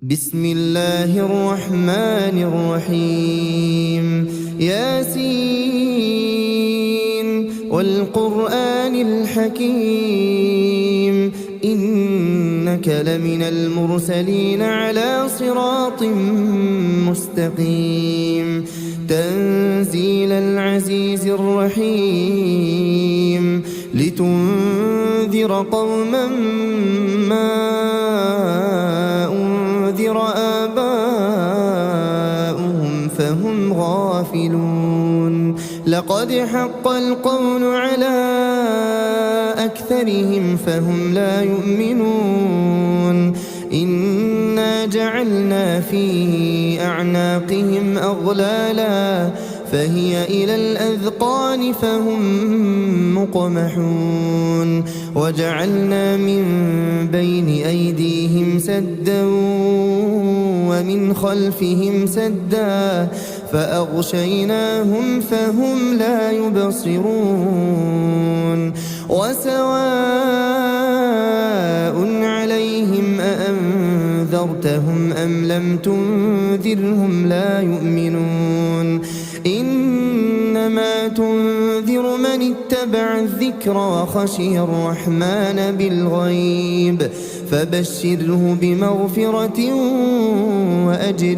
بسم الله الرحمن الرحيم ياسين والقرآن الحكيم إنك لمن المرسلين على صراط مستقيم تنزيل العزيز الرحيم لتنذر قوما ما أنذر آباؤهم فهم غافلون لقد حق القول على أكثرهم فهم لا يؤمنون إنا جعلنا في أعناقهم أغلالا فهي إلى الأذقان فهم مقمحون وجعلنا من بين أيديهم سدا ومن خلفهم سدا فأغشيناهم فهم لا يبصرون وسواء عليهم أأنذرتهم أم لم تنذرهم لا يؤمنون إنما تنذر من اتبع الذكر وخشي الرحمن بالغيب فبشره بمغفرة وأجر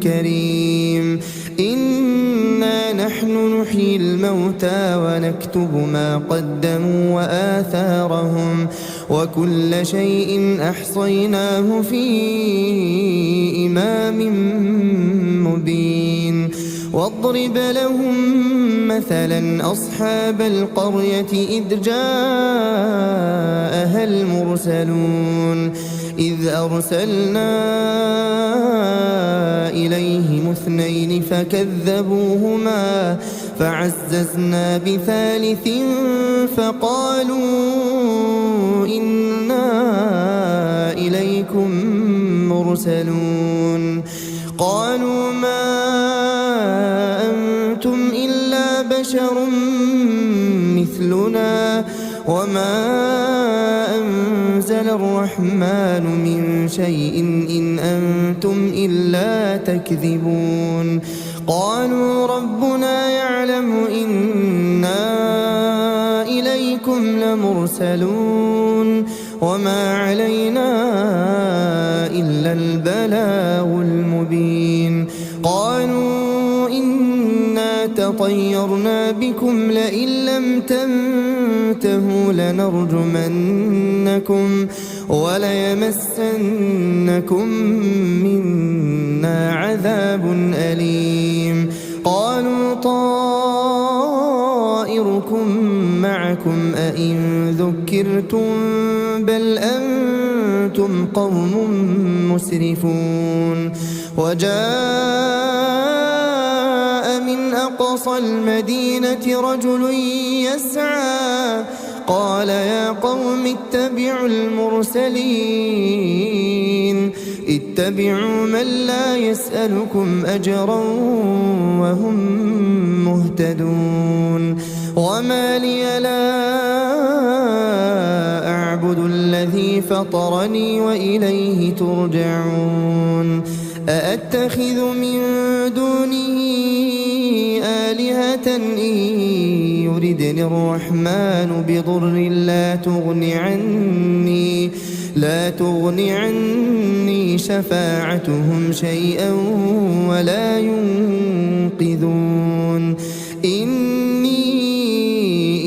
كريم إنا نحن نحيي الموتى ونكتب ما قدموا وآثارهم وكل شيء أحصيناه في إمام مبين واضرب لهم مثلا أصحاب القرية إذ جاءها المرسلون إذ أرسلنا إليهم اثنين فكذبوهما فعززنا بثالث فقالوا إنا إليكم مرسلون قالوا ما أنتم إلا بشر مثلنا وما أنزل الرحمن من شيء إن أنتم إلا تكذبون قالوا ربنا يعلم إنا إليكم لمرسلون وما علينا إلا البلاغ المبين قالوا إنا تطيرنا بكم لئن لم تنتهوا لنرجمنكم وليمسنكم منا عذاب أليم قالوا طائركم معكم أئن ذكرتم بل أنتم قوم مسرفون وجاء من أقصى المدينة رجل يسعى قال يا قوم اتبعوا المرسلين اتبعوا من لا يسألكم أجرا وهم مهتدون وما لي لا أعبد الذي فطرني وإليه ترجعون أأتخذ من دونه آلهة إن يردني الرحمن بضر لا تغني عني شفاعتهم شيئا ولا ينقذون إني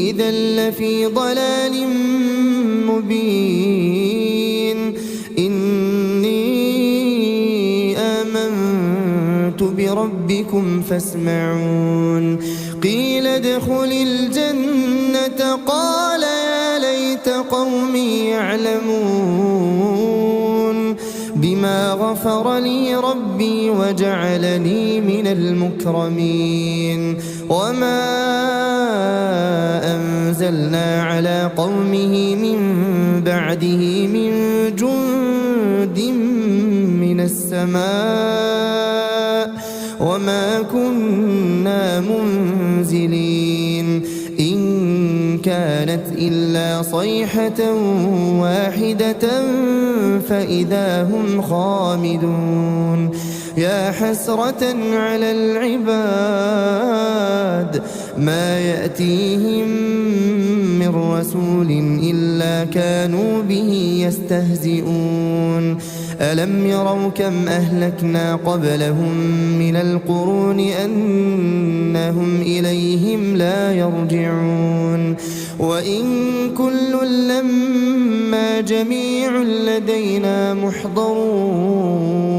إذا لفي ضلال مبين إني آمنت بربكم فاسمعون قيل ادخل الجنة قال يا ليت قومي يعلمون بما غفر لي ربي وجعلني من المكرمين وما أنزلنا على قومه من بعده من جند من السماء وما كنا منزلين إن كانت إلا صيحة واحدة فإذا هم خامدون يا حسرة على العباد ما يأتيهم من رسول إلا كانوا به يستهزئون ألم يروا كم أهلكنا قبلهم من القرون أنهم إليهم لا يرجعون وإن كل لما جميع لدينا محضرون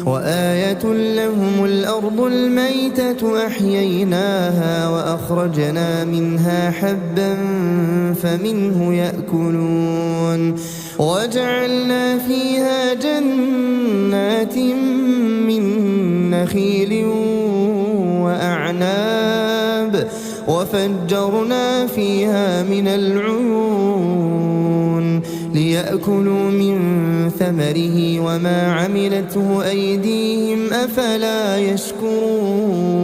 وآية لهم الأرض الميتة أحييناها وأخرجنا منها حبا فمنه يأكلون وجعلنا فيها جنات من نخيل وأعناب وفجرنا فيها من العيون ليأكلوا من ثمره وما عملته أيديهم أفلا يشكرون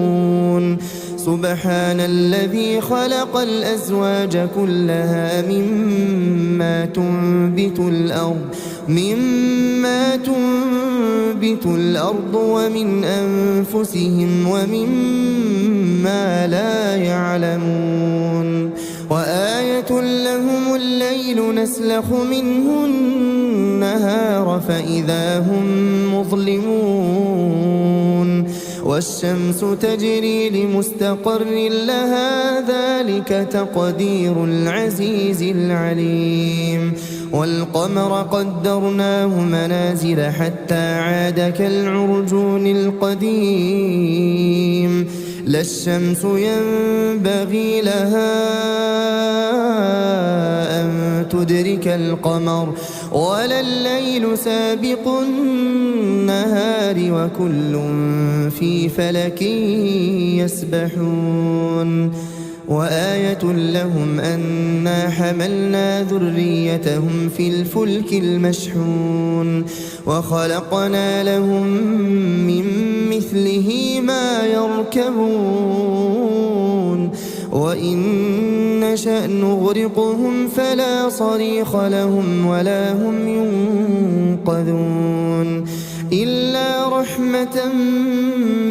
سبحان الذي خلق الأزواج كلها مما تنبت الأرض ومن أنفسهم ومما لا يعلمون وآية لهم الليل نسلخ منه النهار فإذا هم مظلمون والشمس تجري لمستقر لها ذلك تقدير العزيز العليم والقمر قدرناه منازل حتى عاد كالعرجون القديم لا الشمس ينبغي لها أن تدرك القمر ولا الليل سابق النهار وكل في فلك يسبحون وآية لهم أنا حملنا ذريتهم في الفلك المشحون وخلقنا لهم من مثله ما يركبون وإن نشأ نغرقهم فلا صريخ لهم ولا هم ينقذون إلا رحمة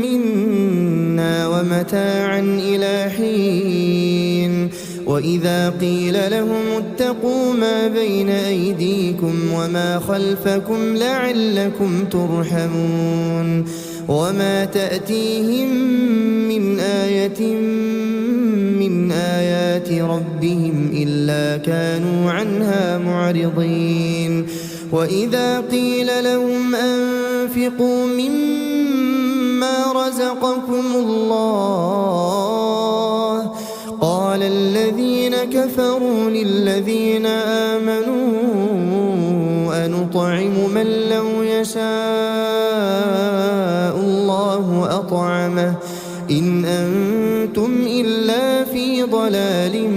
منا ومتاعا إلى حين وإذا قيل لهم اتقوا ما بين أيديكم وما خلفكم لعلكم ترحمون وما تأتيهم من آية من آيات ربهم إلا كانوا عنها معرضين وإذا قيل لهم أنفقوا مما رزقكم الله قال الذين كفروا للذين آمنوا أنطعم من لو يشاء الله أطعمه إن أنتم إلا في ضلال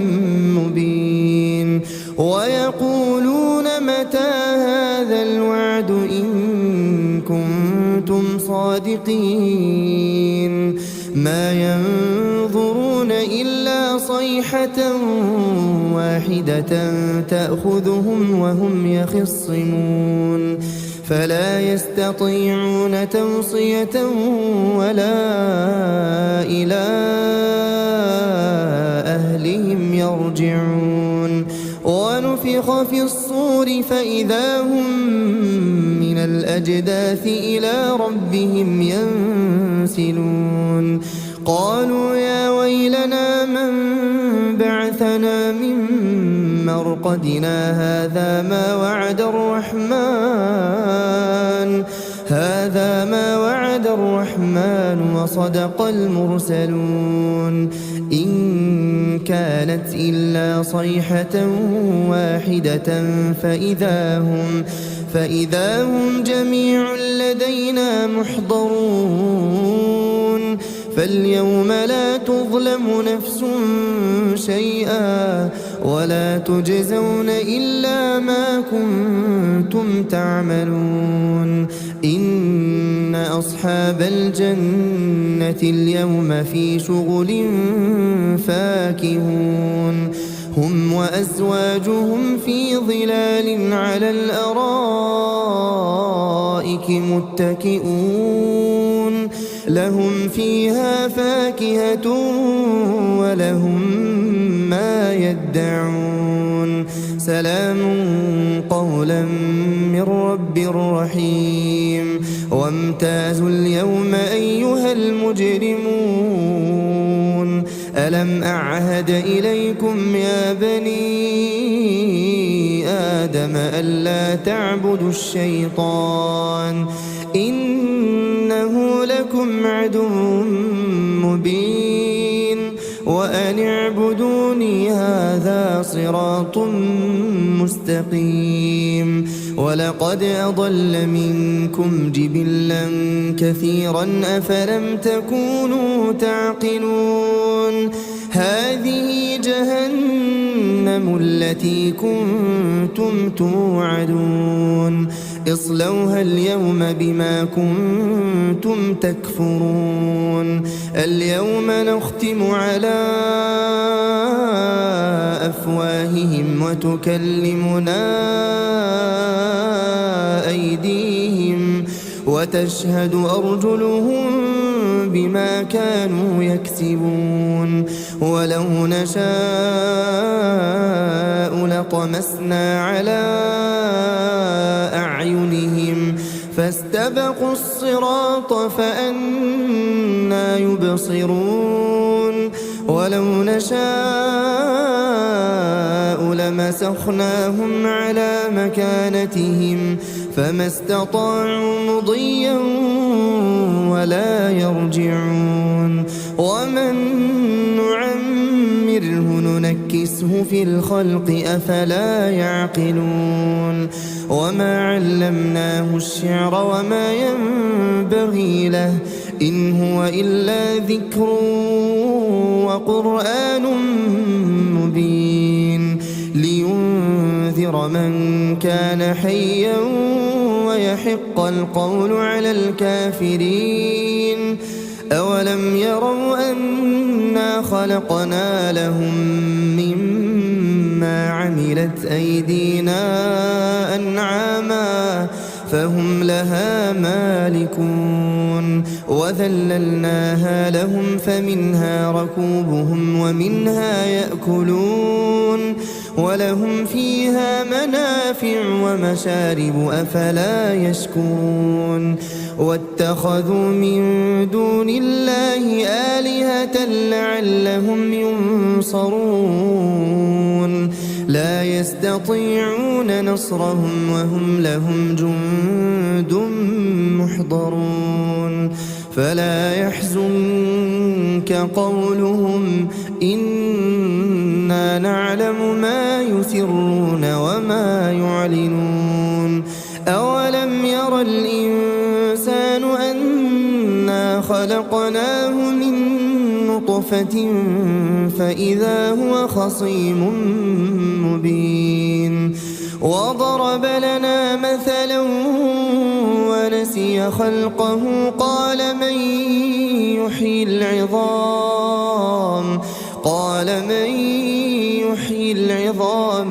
مبين ويقولون متى هذا الوعد إن كنتم صادقين ما ينظرون إلا صيحة واحدة تأخذهم وهم يخصمون فلا يستطيعون توصية ولا إلى أهلهم يرجعون ونفخ في الصور فإذا هم من الأجداث إلى ربهم ينسلون قالوا يا ويلنا من بعثنا من مرقدنا هذا ما وعد الرحمن وصدق المرسلون إن كانت إلا صيحة واحدة فإذا هم جميع لدينا محضرون فاليوم لا تظلم نفس شيئا ولا تجزون إلا ما كنتم تعملون إن أصحاب الجنة اليوم في شغل فاكهون هم وأزواجهم في ظلال على الأرائك متكئون لهم فيها فاكهة ولهم ما يدعون سلام قولا من رب رحيم وامتازوا اليوم أيها المجرمون ألم أعهد إليكم يا بني آدم ألا تعبدوا الشيطان إنه لكم عدو مبين وأن اعبدوني هذا صراط مستقيم ولقد أضل منكم جبلا كثيرا أفلم تكونوا تعقلون هذه جهنم التي كنتم توعدون اصلوها اليوم بما كنتم تكفرون اليوم نختم على أفواههم وتكلمنا أيديهم وتشهد أرجلهم بما كانوا يكسبون ولو نشاء لطمسنا على أعينهم فاستبقوا الصراط فأنى يبصرون ولو نشاء لمسخناهم على مكانتهم فما استطاعوا مضيا ولا يرجعون ومن نعمره ننكسه في الخلق أفلا يعقلون وما علمناه الشعر وما ينبغي له إن هو إلا ذكر وقرآن مبين لينذر من كان حيا ويحق القول على الكافرين أولم يروا أنا خلقنا لهم مما عملت أيدينا أنعاما فهم لها مالكون وذللناها لهم فمنها ركوبهم ومنها يأكلون ولهم فيها منافع ومشارب أفلا يشكرون واتخذوا من دون الله آلهة لعلهم ينصرون لا يستطيعون نصرهم وهم لهم جند محضرون فلا يحزنك قولهم إنا نعلم ما يسرون وما يعلنون أولم ير الإنسان أنا خلقناه من نطفة فإذا هو خصيم مبين وضرب لنا مثلا ونسي خلقه قال من يحيي العظام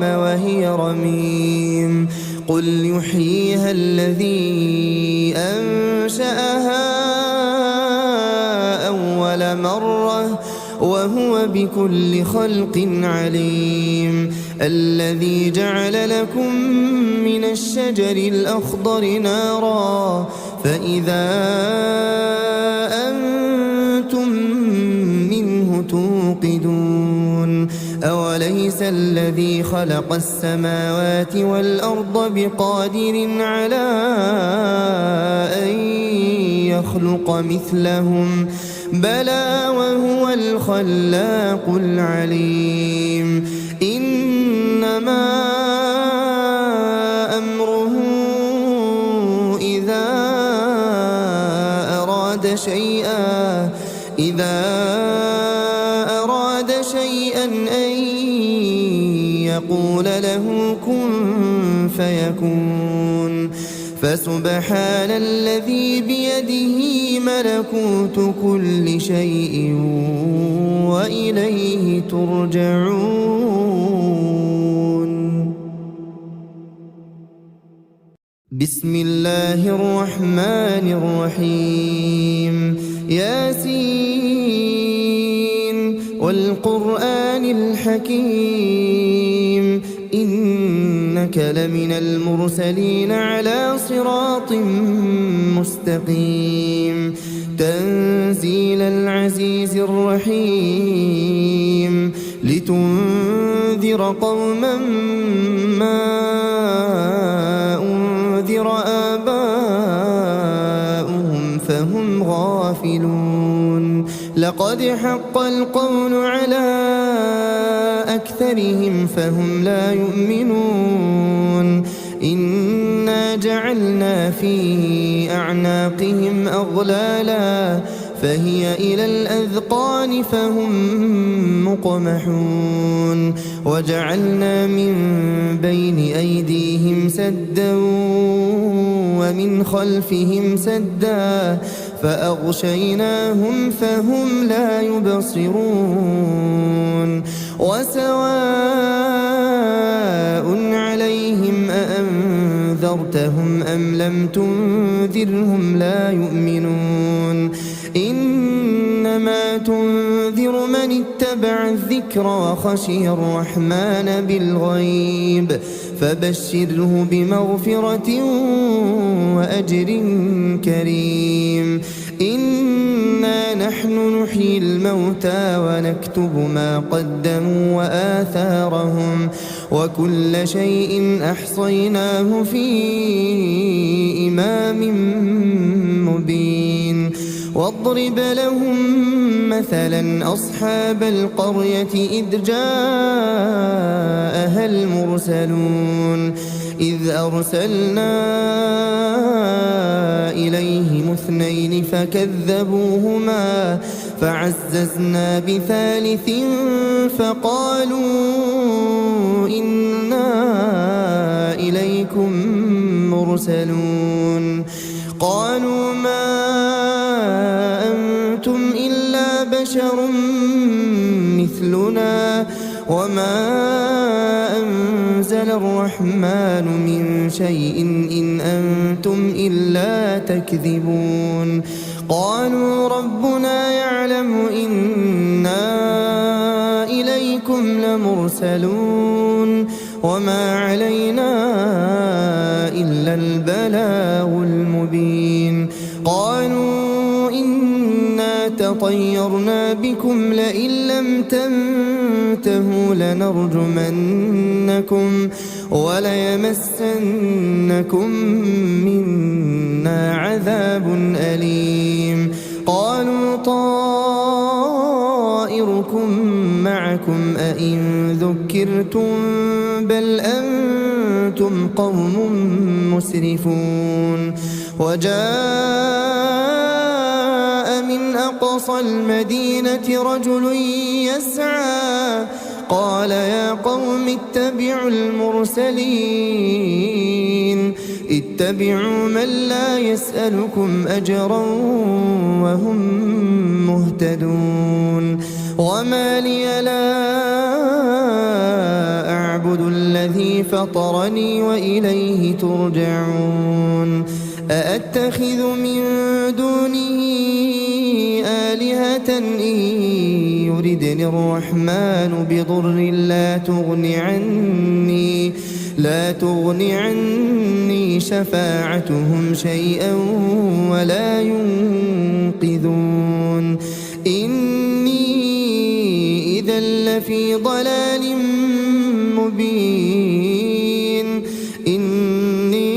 وهي رميم قل يحييها الذي أنشأها أول مرة وهو بكل خلق عليم الذي جعل لكم من الشجر الأخضر نارا فإذا أنتم منه توقدون أوليس الذي خلق السماوات والأرض بقادر على أن يخلق مثلهم بلى وهو الخلاق العليم إنما أمره إذا أراد شيئا أن يقول له كن فيكون فسبحان الذي بيده ملكوت كل شيء وإليه ترجعون. بسم الله الرحمن الرحيم. ياسين والقرآن الحكيم إنك لمن المرسلين على صراط مستقيم تنزيل العزيز الرحيم لتنذر قوما ما أنذر آباؤهم فهم غافلون. لقد حق القول على أكثرهم فهم لا يؤمنون. إنا جعلنا في أعناقهم أغلالا فهي إلى الأذقان فهم مقمحون. وجعلنا من بين أيديهم سدا ومن خلفهم سدا فأغشيناهم فهم لا يبصرون. وسواء عليهم أأنذرتهم أم لم تنذرهم لا يؤمنون. إنما تنذر من اتبع الذكر وخشي الرحمن بالغيب فبشره بمغفرة وأجر كريم. إنا نحن نحيي الموتى ونكتب ما قدموا وآثارهم وكل شيء أحصيناه في إمام مبين. واضرب لهم مثلا أصحاب القرية إذ جاءها المرسلون إذ أرسلنا إليهم اثنين فكذبوهما فعززنا بثالث فقالوا إنا إليكم مرسلون. قالوا ما أنتم إلا بشر مثلنا وما أنزل الرحمن من شيء إن أنتم إلا تكذبون. قالوا ربنا يعلم إنا إليكم لمرسلون وما علينا إلا البلاغ المبين. قالوا إنا تطيرنا بكم لئن لم تنتهوا لنرجمنكم وليمسنكم منا عذاب أليم. قالوا طائركم معكم أئن ذكرتم بل أنتم قوم مسرفون. وجاء من أقصى المدينة رجل يسعى قال يا قوم اتبعوا المرسلين اتبعوا من لا يسألكم أجرا وهم مهتدون. وما لي لا أعبد الذي فطرني وإليه ترجعون. أأتخذ من دونه آلهة إن يردني الرحمن بضر لا تغني عني شفاعتهم شيئا ولا ينقذون. إني إذا لفي ضلال مبين. إني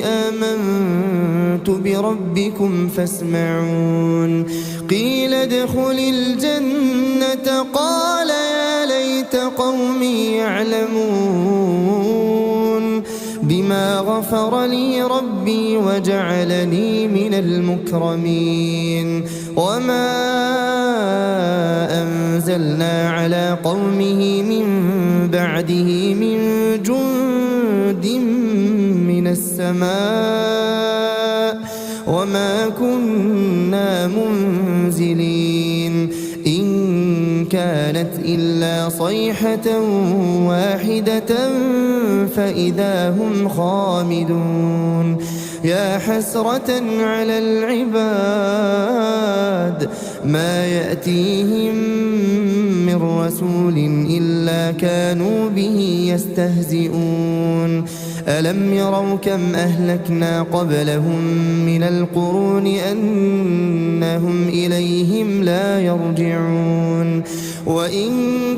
آمنت بربكم فاسمعون. قيل ادخل الجنة قال يا ليت قومي يعلمون بما غفر لي ربي وجعلني من المكرمين. وما أنزلنا على قومه من بعده من جند من السماء وما كنا منزلين إن كانت إلا صيحة واحدة فإذا هم خامدون يا حسرة على العباد ما يأتيهم من رسول إلا كانوا به يستهزئون ألم يروا كم أهلكنا قبلهم من القرون أنهم إليهم لا يرجعون وإن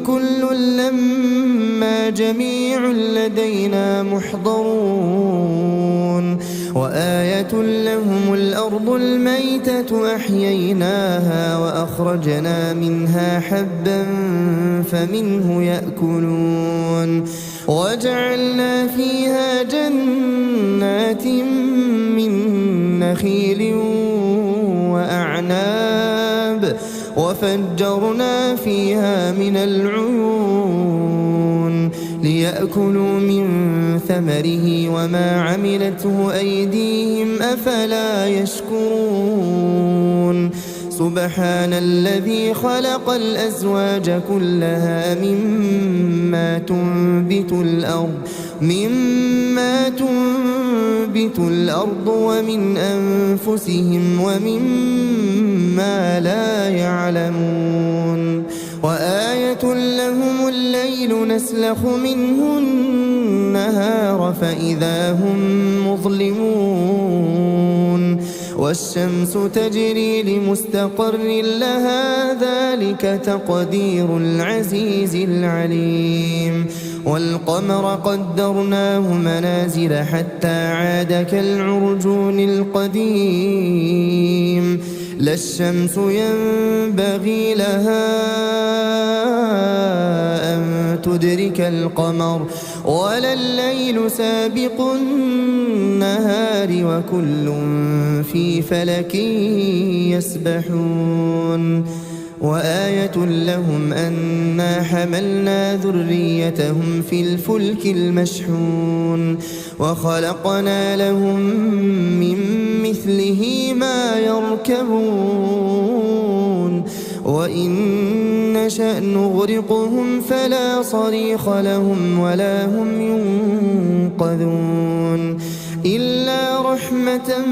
كل لما جميع لدينا محضرون وآية لهم الأرض الميتة أحييناها وأخرجنا منها حبا فمنه يأكلون وجعلنا فيها جنات من نخيل وأعناب وفجرنا فيها من العيون ليأكلوا من ثمره وما عملته أيديهم أفلا يشكرون سبحان الذي خلق الأزواج كلها مما تنبت الأرض ومن أنفسهم ومما لا يعلمون وآية لهم الليل نسلخ منه النهار فإذا هم مظلمون والشمس تجري لمستقر لها ذلك تقدير العزيز العليم والقمر قدرناه منازل حتى عاد كالعرجون القديم لا الشمس ينبغي لها أن تدرك القمر ولا الليل سابق النهار وكل في فلك يسبحون وآية لهم أنا حملنا ذريتهم في الفلك المشحون وخلقنا لهم من مثله ما يركبون وإن نشأ نغرقهم فلا صريخ لهم ولا هم ينقذون إلا رحمة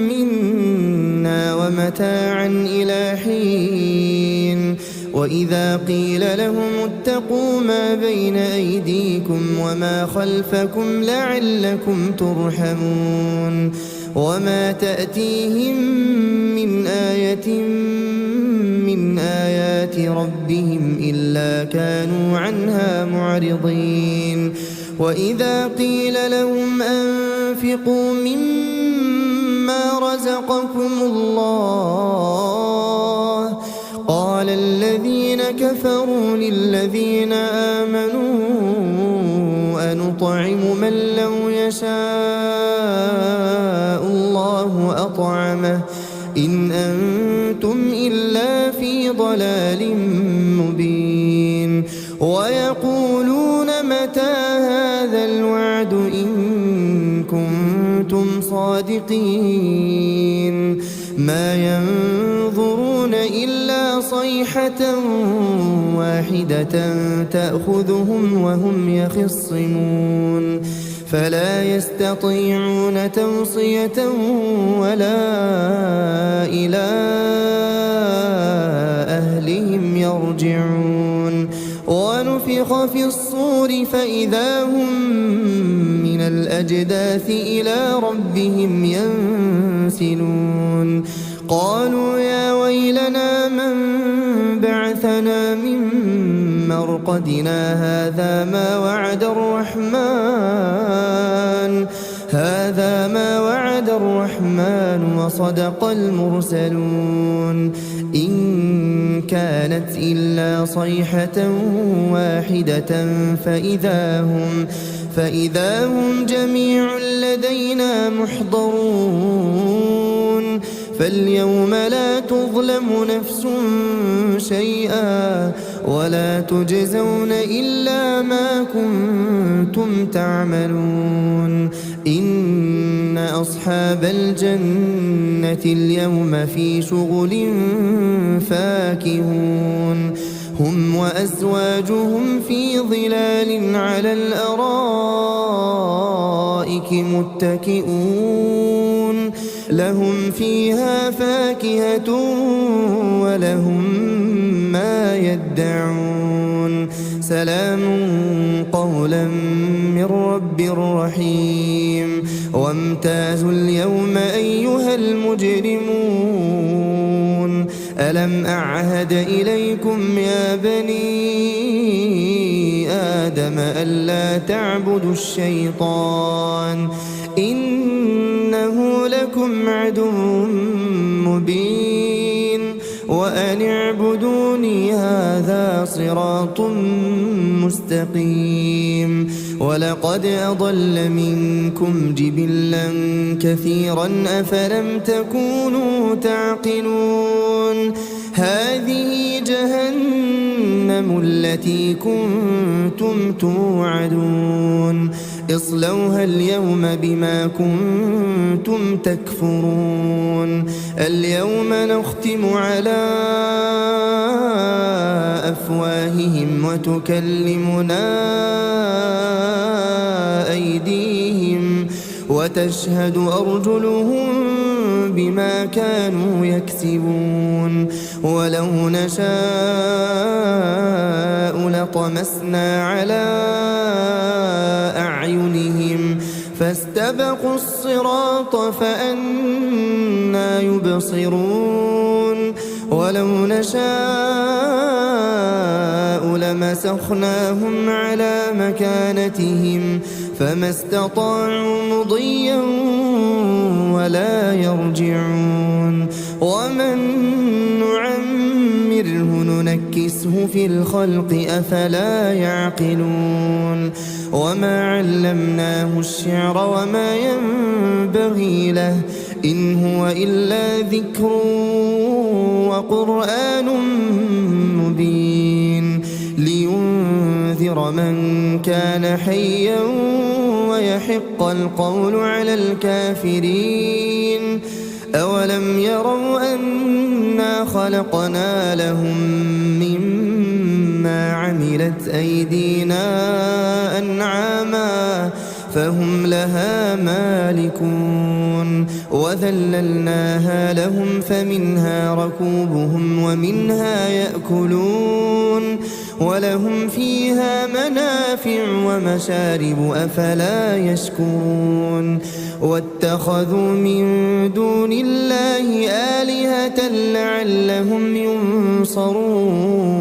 منا ومتاعا إلى حين وإذا قيل لهم اتقوا ما بين أيديكم وما خلفكم لعلكم ترحمون وما تأتيهم من آية من آيات ربهم إلا كانوا عنها معرضين وإذا قيل لهم أنفقوا مما رزقكم الله قال الذين كفروا للذين آمنوا أنطعم من لو يشاء الله أطعمه إن أنتم إلا في ضلال مبين ويقولون متى هذا الوعد إن كنتم صادقين ما ينظرون إلا صيحة واحدة تأخذهم وهم يخصمون فلا يستطيعون توصية ولا إلى أهلهم يرجعون ونفخ في الصور فإذا هم من الأجداث إلى ربهم ينسلون قالوا يا ويلنا من بعثنا من مرقدنا هذا ما وعد الرحمن وصدق المرسلون إن كانت إلا صيحة واحدة فإذا هم جميع لدينا محضرون فاليوم لا تظلم نفس شيئا ولا تجزون إلا ما كنتم تعملون إن أصحاب الجنة اليوم في شغل فاكهون هم وأزواجهم في ظلال على الأرائك متكئون لهم فيها فاكهة ولهم ما يدعون سلام قولا من رب رحيم وامتازوا اليوم أيها المجرمون ألم أعهد إليكم يا بني آدم ألا تعبدوا الشيطان إنه لكم عدو مبين وأن اعبدوني هذا صراط مستقيم ولقد أضل منكم جبلا كثيرا أفلم تكونوا تعقلون هذه جهنم التي كنتم توعدون اصلوها اليوم بما كنتم تكفرون اليوم نختم على أفواههم وتكلمنا أيديهم وتشهد أرجلهم بما كانوا يكسبون ولو نشاء لطمسنا على أعينهم فاستبقوا الصراط فأنى يبصرون ولو نشاء لمسخناهم على مكانتهم فما استطاعوا مضيا ولا يرجعون ومن نعمره ننكسه في الخلق أفلا يعقلون وما علمناه الشعر وما ينبغي له إن هو إلا ذكر وقرآن مبين لينذر من كان حيا ويحق القول على الكافرين أولم يروا أنا خلقنا لهم مما عملت أيدينا أنعاما فهم لها مالكون وذللناها لهم فمنها ركوبهم ومنها يأكلون ولهم فيها منافع ومشارب أفلا يشكرون واتخذوا من دون الله آلهة لعلهم ينصرون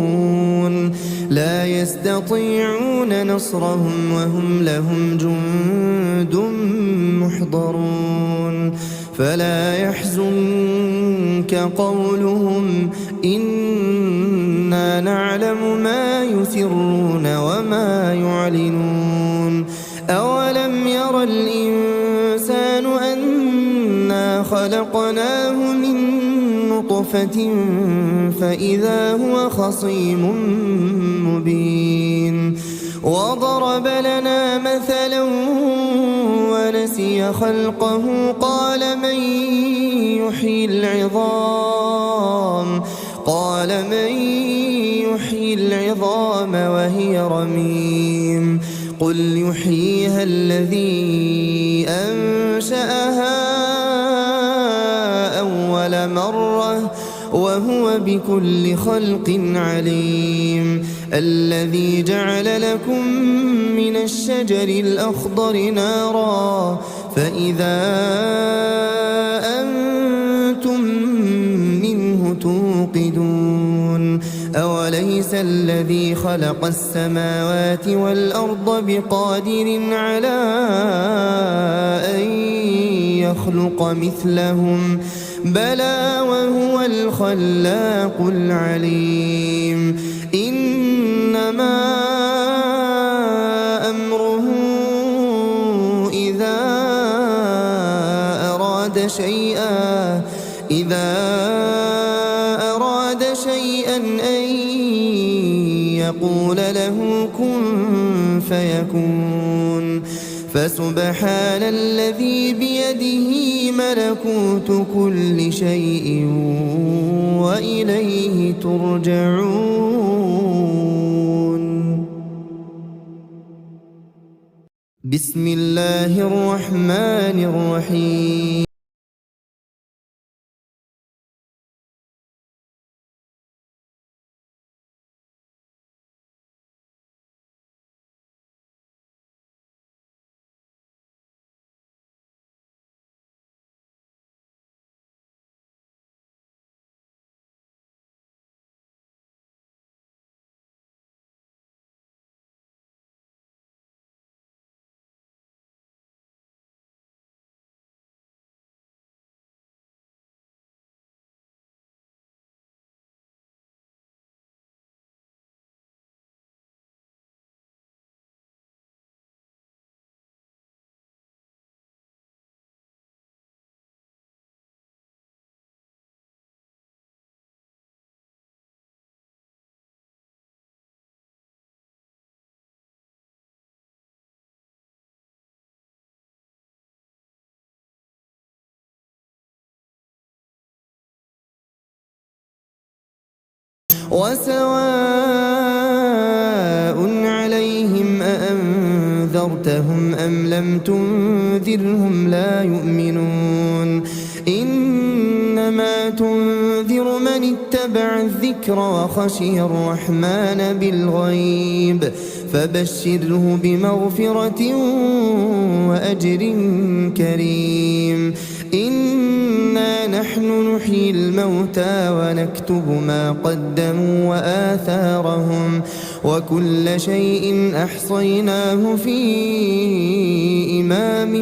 لا يستطيعون نصرهم وهم لهم جند محضرون فلا يحزنك قولهم إنا نعلم ما يسرون وما يعلنون أولم ير الإنسان أنا خلقناه من نطفة فإذا هو خصيم مبين وضرب لنا مثلا ونسي خلقه قال من يحيي العظام وهي رميم قل يحييها الذي أنشأها أول مرة وهو بكل خلق عليم الذي جعل لكم من الشجر الأخضر نارا فإذا أنتم منه توقدون أوليس الذي خلق السماوات والأرض بقادر على أن يخلق مثلهم بلى وهو الخلاق العليم إنما أمره إذا أراد شيئا إذا أراد شيئا أن يقول له كن فيكون فسبحان الذي بيده ملكوت كل شيء وإليه ترجعون. بسم الله الرحمن الرحيم. وسواء عليهم أأنذرتهم أم لم تنذرهم لا يؤمنون. إنما تنذر من اتبع الذكر وخشي الرحمن بالغيب فبشره بمغفرة وأجر كريم. إنا نحن نحيي الموتى ونكتب ما قدموا وآثارهم وكل شيء أحصيناه في إمام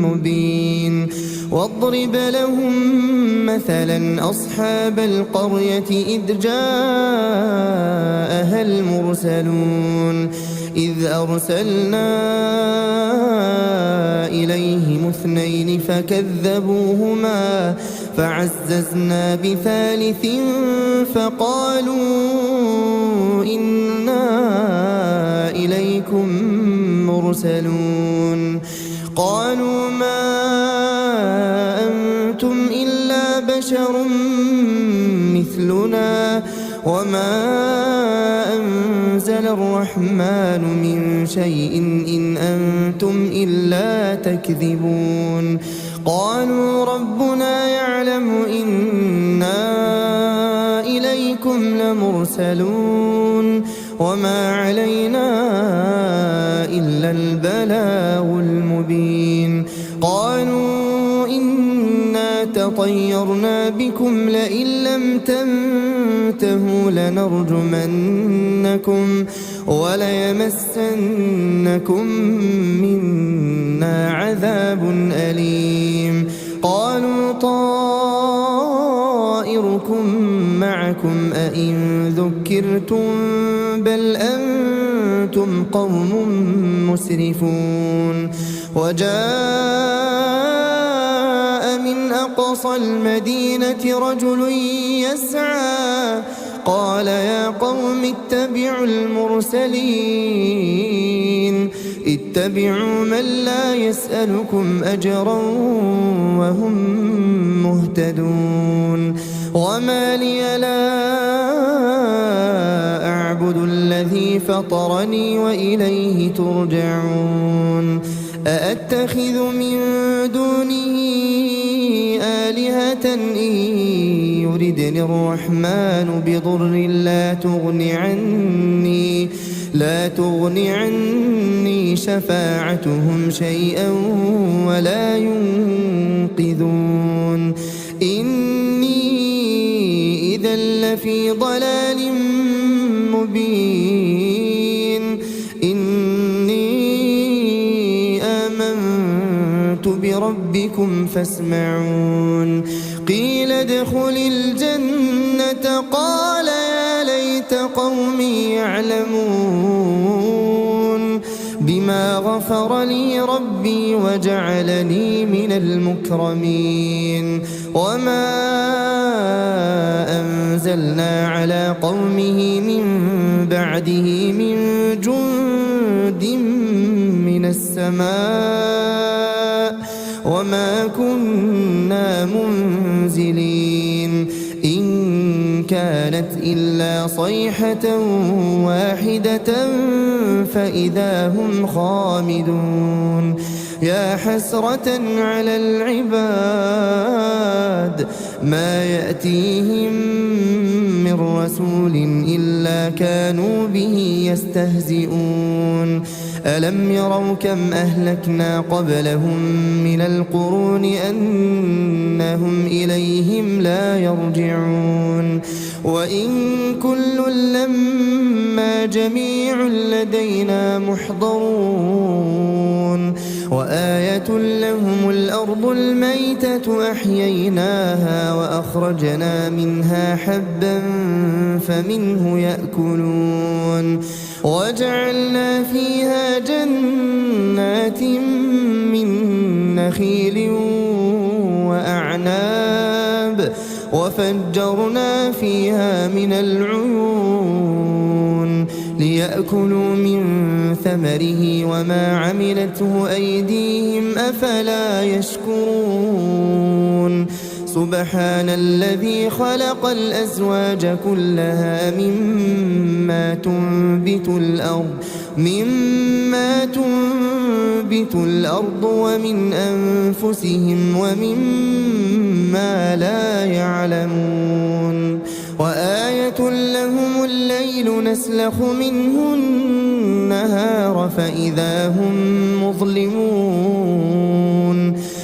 مبين. واضرب لهم مثلا أصحاب القرية إذ جاءها المرسلون إذ أرسلنا إليهم اثنين فكذبوهما فعززنا بثالث فقالوا إنا إليكم مرسلون. قالوا ما أنتم إلا بشر مثلنا وما أنزل الرحمن من شيء إن أنتم إلا تكذبون. قالوا ربنا يعلم إنا إليكم لمرسلون وما علينا إلا البلاغ المبين. قالوا إنا تطيرنا بكم لئن لم تنتهوا لنرجمنكم وليمسنكم منا عذاب أليم. قالوا طائركم معكم أئن ذكرتم بل أنتم قوم مسرفون. وجاء من أقصى المدينة رجل يسعى قال يا قوم اتبعوا المرسلين اتبعوا من لا يسألكم أجرا وهم مهتدون. وما لي لا أعبد الذي فطرني وإليه ترجعون. أأتخذ من دونه آلهة إن يردني الرحمن بضر لا تغني عني شفاعتهم شيئا ولا ينقذون. إني إذا لفي ضلال مبين. إني آمنت بربكم فاسمعون. قيل ادخل الجنة قال يا ليت قومي يعلمون بما بما غفر لي ربي وجعلني من المكرمين وما أنزلنا على قومه من بعده من جند من السماء وما كنا منزلين إن كانت إلا صيحة واحدة فإذا هم خامدون يا حسرة على العباد ما يأتيهم من رسول إلا كانوا به يستهزئون ألم يروا كم أهلكنا قبلهم من القرون أنهم إليهم لا يرجعون وإن كل لما جميع لدينا محضرون وآية لهم الأرض الميتة أحييناها وأخرجنا منها حبا فمنه يأكلون وجعلنا فيها جنات من نخيل وأعناب وفجرنا فيها من العيون ليأكلوا من ثمره وما عملته أيديهم أفلا يشكرون سبحان الذي خلق الأزواج كلها مما تنبت الأرض ومن أنفسهم ومما لا يعلمون وآية لهم الليل نسلخ منه النهار فإذا هم مظلمون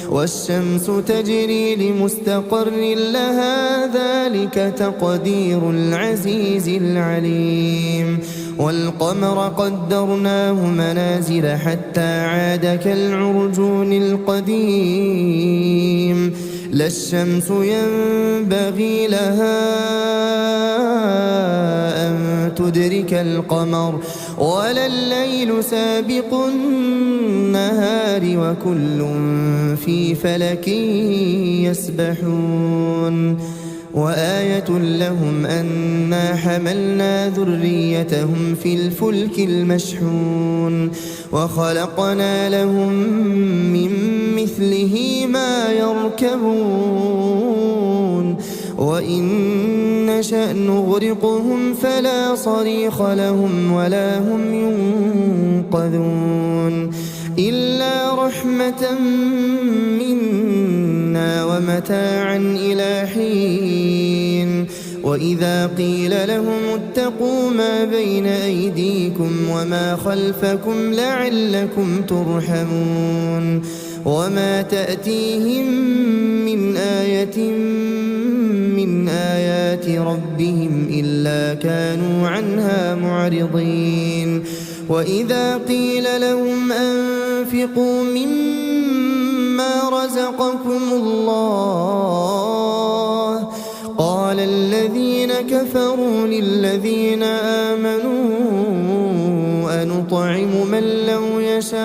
والشمس تجري لمستقر لها ذلك تقدير العزيز العليم والقمر قدرناه منازل حتى عاد كالعرجون القديم لا الشمس ينبغي لها أن تدرك القمر ولا الليل سابق النهار وكل في فلك يسبحون وآية لهم أنا حملنا ذريتهم في الفلك المشحون وخلقنا لهم من مثله ما يركبون وإن نشأ نغرقهم فلا صريخ لهم ولا هم ينقذون إلا رحمة منا ومتاعا إلى حين وإذا قيل لهم اتقوا ما بين أيديكم وما خلفكم لعلكم ترحمون وما تأتيهم من آية من آيات ربهم إلا كانوا عنها معرضين وإذا قيل لهم أنفقوا مما رزقكم الله قال الذين كفروا للذين آمنوا أنطعم من لو يشاء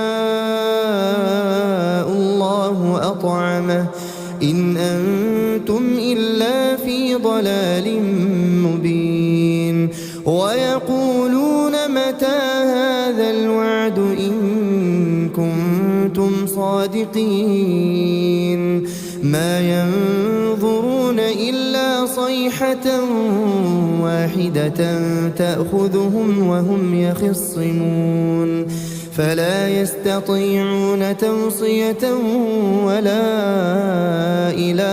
الله أطعمه إن أنتم إلا في ضلال مبين ويقولون متى هذا الوعد إن كنتم صادقين ما ينظرون إلا صيحة واحدة تأخذهم وهم يخصمون فلا يستطيعون توصية ولا إلى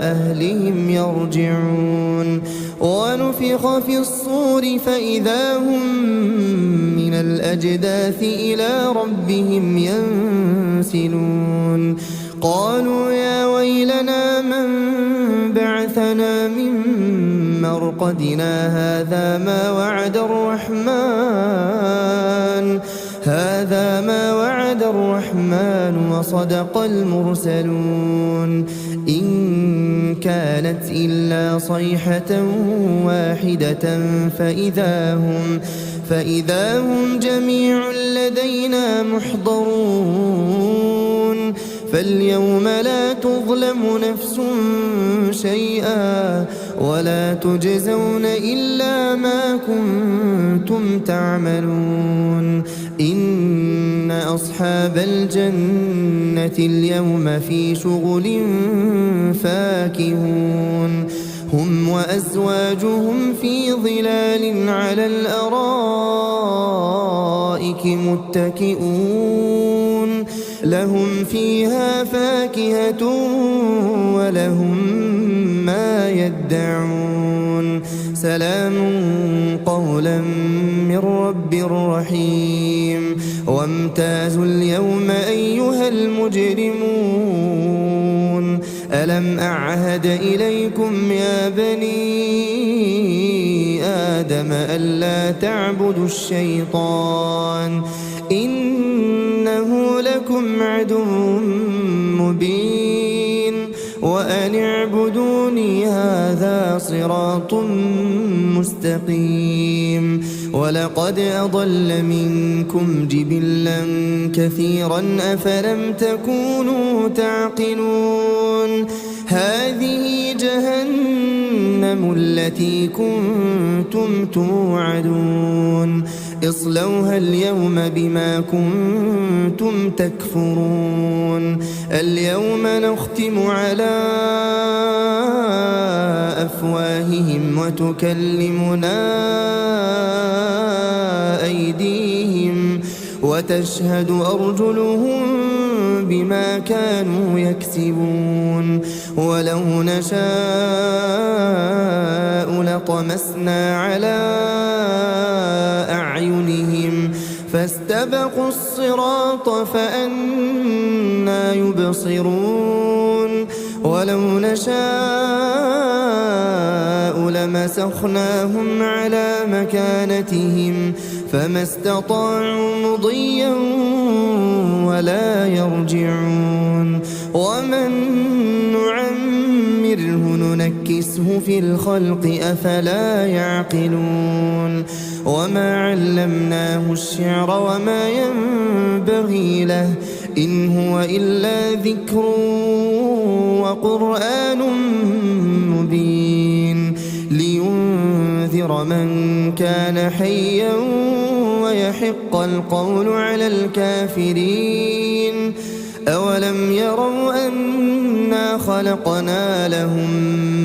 أهلهم يرجعون ونفخ في الصور فإذا هم من الأجداث إلى ربهم ينسلون قالوا يا ويلنا من بعثنا من مرقدنا هذا ما وعد الرحمن وصدق المرسلون إن كانت إلا صيحة واحدة فإذا هم جميع لدينا محضرون فاليوم لا تظلم نفس شيئا ولا تجزون إلا ما كنتم تعملون إن أصحاب الجنة اليوم في شغل فاكهون هم وأزواجهم في ظلال على الأرائك متكئون لهم فيها فاكهة ولهم ما يدعون سلام قولا من رب رحيم وامتازوا اليوم أيها المجرمون ألم أعهد إليكم يا بني آدم ألا تعبدوا الشيطان إنه لكم عدو مبين وأن اعبدوني هذا صراط مستقيم ولقد أضل منكم جبلا كثيرا أفلم تكونوا تعقلون هذه جهنم التي كنتم توعدون اصلوها اليوم بما كنتم تكفرون اليوم نختم على أفواههم وتكلمنا أيديهم وتشهد أرجلهم بما كانوا يكسبون ولو نشاء لطمسنا على أعينهم فاستبقوا الصراط فأنى يبصرون ولو نشاء لمسخناهم على مكانتهم فما استطاعوا مضيا ولا يرجعون ومن نعمره ننكسه في الخلق أفلا يعقلون وما علمناه الشعر وما ينبغي له إن هو إلا ذكر وقرآن مبين لينذر من كان حيا ويحق القول على الكافرين أولم يروا أنا خلقنا لهم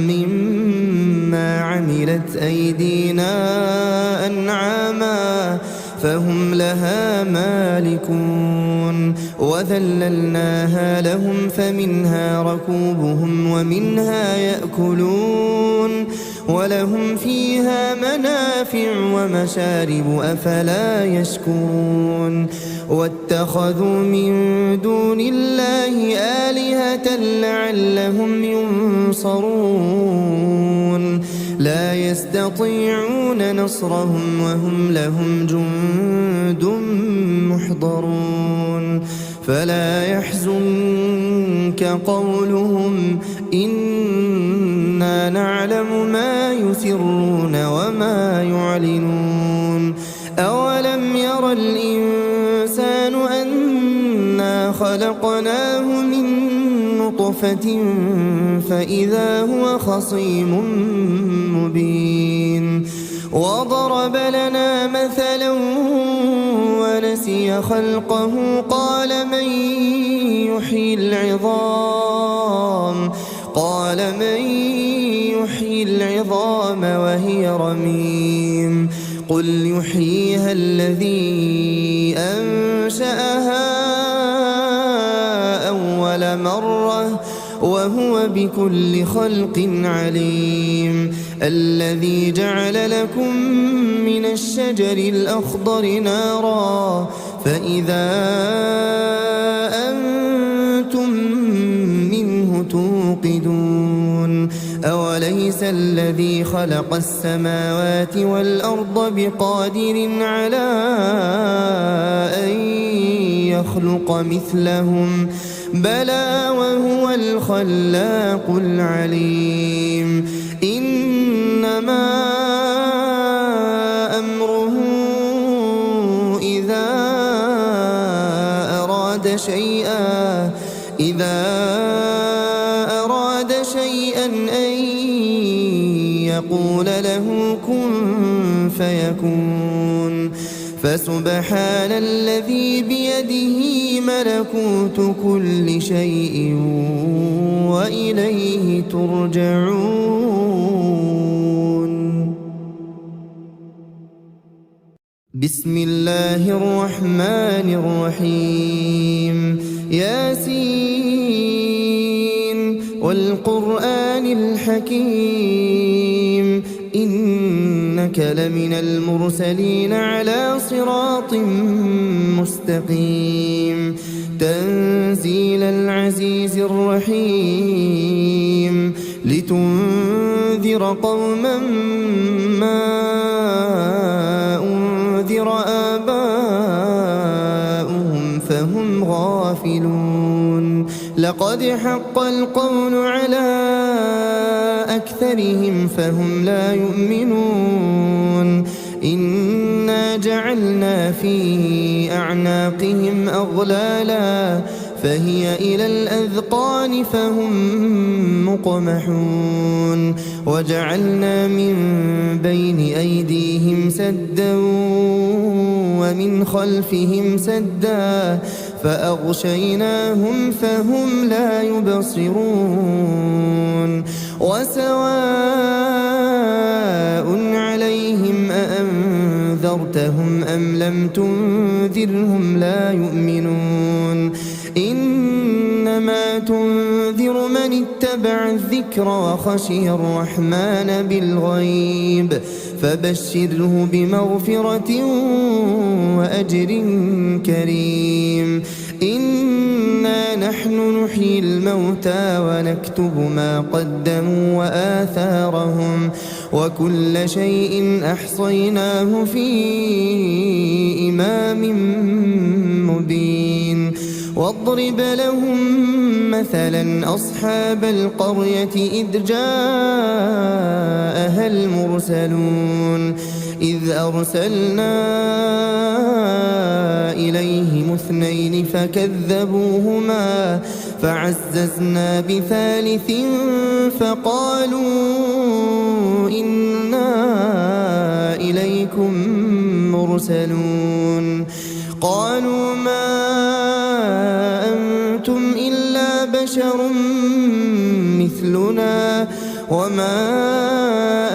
مما عملت أيدينا أنعاما فهم لها مالكون وذللناها لهم فمنها ركوبهم ومنها يأكلون ولهم فيها منافع ومشارب أفلا يشكرون واتخذوا من دون الله آلهة لعلهم ينصرون لا يستطيعون نصرهم وهم لهم جند محضرون فلا يحزنك قولهم إنا نعلم ما يسرون وما يعلنون أولم ير الإنسان أنا خلقناه من نطفة فإذا هو خصيم مبين وضرب لنا مثلا ونسي خلقه قال من يحيي العظام وهي رميم قل يحييها الذي أنشأها أول مرة وهو بكل خلق عليم الذي جعل لكم من الشجر الأخضر نارا فإذا أنتم منه توقدون أوليس الذي خلق السماوات والأرض بقادر على أن يخلق مثلهم بلى وهو الخلاق العليم إنما أمره أراد شيئا أن يقول له كن فيكون فسبحان الذي بيده ملكوت كل شيء وإليه ترجعون. بسم الله الرحمن الرحيم. ياسين والقرآن الحكيم إنك لمن المرسلين على صراط مستقيم تنزيل العزيز الرحيم لتنذر قوما ما أنذر آباؤهم فهم غافلون لقد حق القول على أكثرهم فهم لا يؤمنون إنا جعلنا في أعناقهم أغلالا فهي إلى الأذقان فهم مقمحون وجعلنا من بين أيديهم سدا ومن خلفهم سدا فأغشيناهم فهم لا يبصرون وسواء عليهم أأنذرتهم أم لم تنذرهم لا يؤمنون إنما تنذر من اتبع الذكر وخشي الرحمن بالغيب فبشره بمغفرة وأجر كريم. إنا نحن نحيي الموتى ونكتب ما قدموا وآثارهم وكل شيء أحصيناه في إمام مبين. واضرب لهم مثلا أصحاب القرية إذ جاءها المرسلون إذ أرسلنا إليهم اثنين فكذبوهما فعززنا بثالث فقالوا إنا إليكم مرسلون قالوا ما أنتم إلا بشر مثلنا وما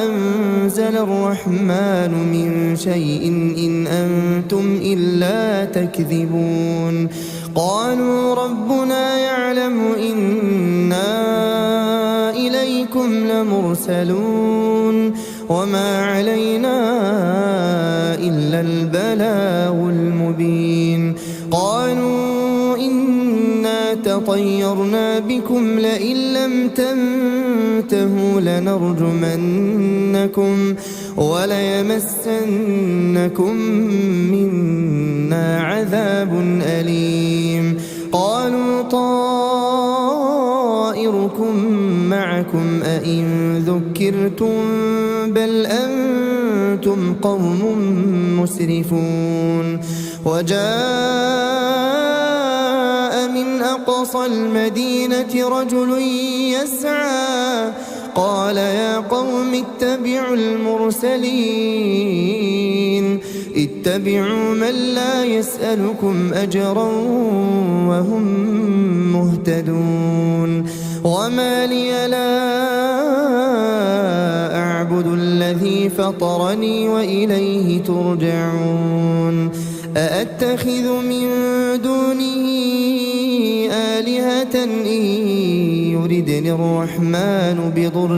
أنزل الرحمن من شيء إن أنتم إلا تكذبون قالوا ربنا يعلم إنا إليكم لمرسلون وما علينا إلا البلاغ المبين. قالوا إنا تطيرنا بكم لئن لم تنتهوا لنرجمنكم وليمسنكم منا عذاب أليم. قالوا طائركم معكم أئن ذكرتم بل أنتم قوم مسرفون. وجاء من أقصى المدينة رجل يسعى قال يا قوم اتبعوا المرسلين اتبعوا من لا يسألكم أجرا وهم مهتدون. وما لي لا أعبد الذي فطرني وإليه ترجعون. أأتخذ من دونه آلهة إن يردني الرحمن بضر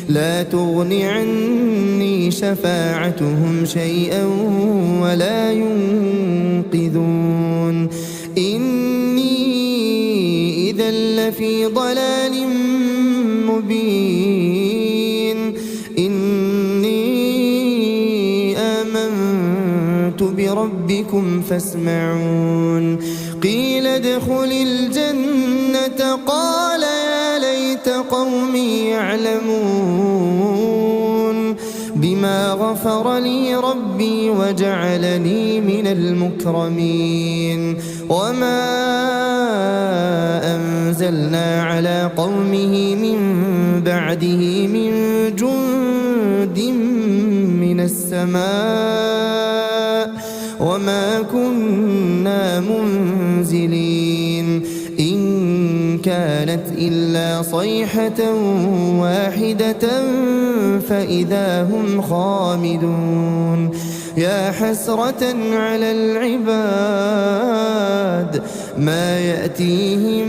لا تغني عني شفاعتهم شيئا ولا ينقذون. إني إذا لفي ضلال مبين. إني آمنت بربكم فاسمعون. قيل ادخل الجنة قال يا ليت قومي يعلمون بما بما غفر لي ربي وجعلني من المكرمين وما أنزلنا على قومه من بعده من جند من السماء وما كنا منزلين إن كانت إلا صيحة واحدة فإذا هم خامدون يا حسرة على العباد ما يأتيهم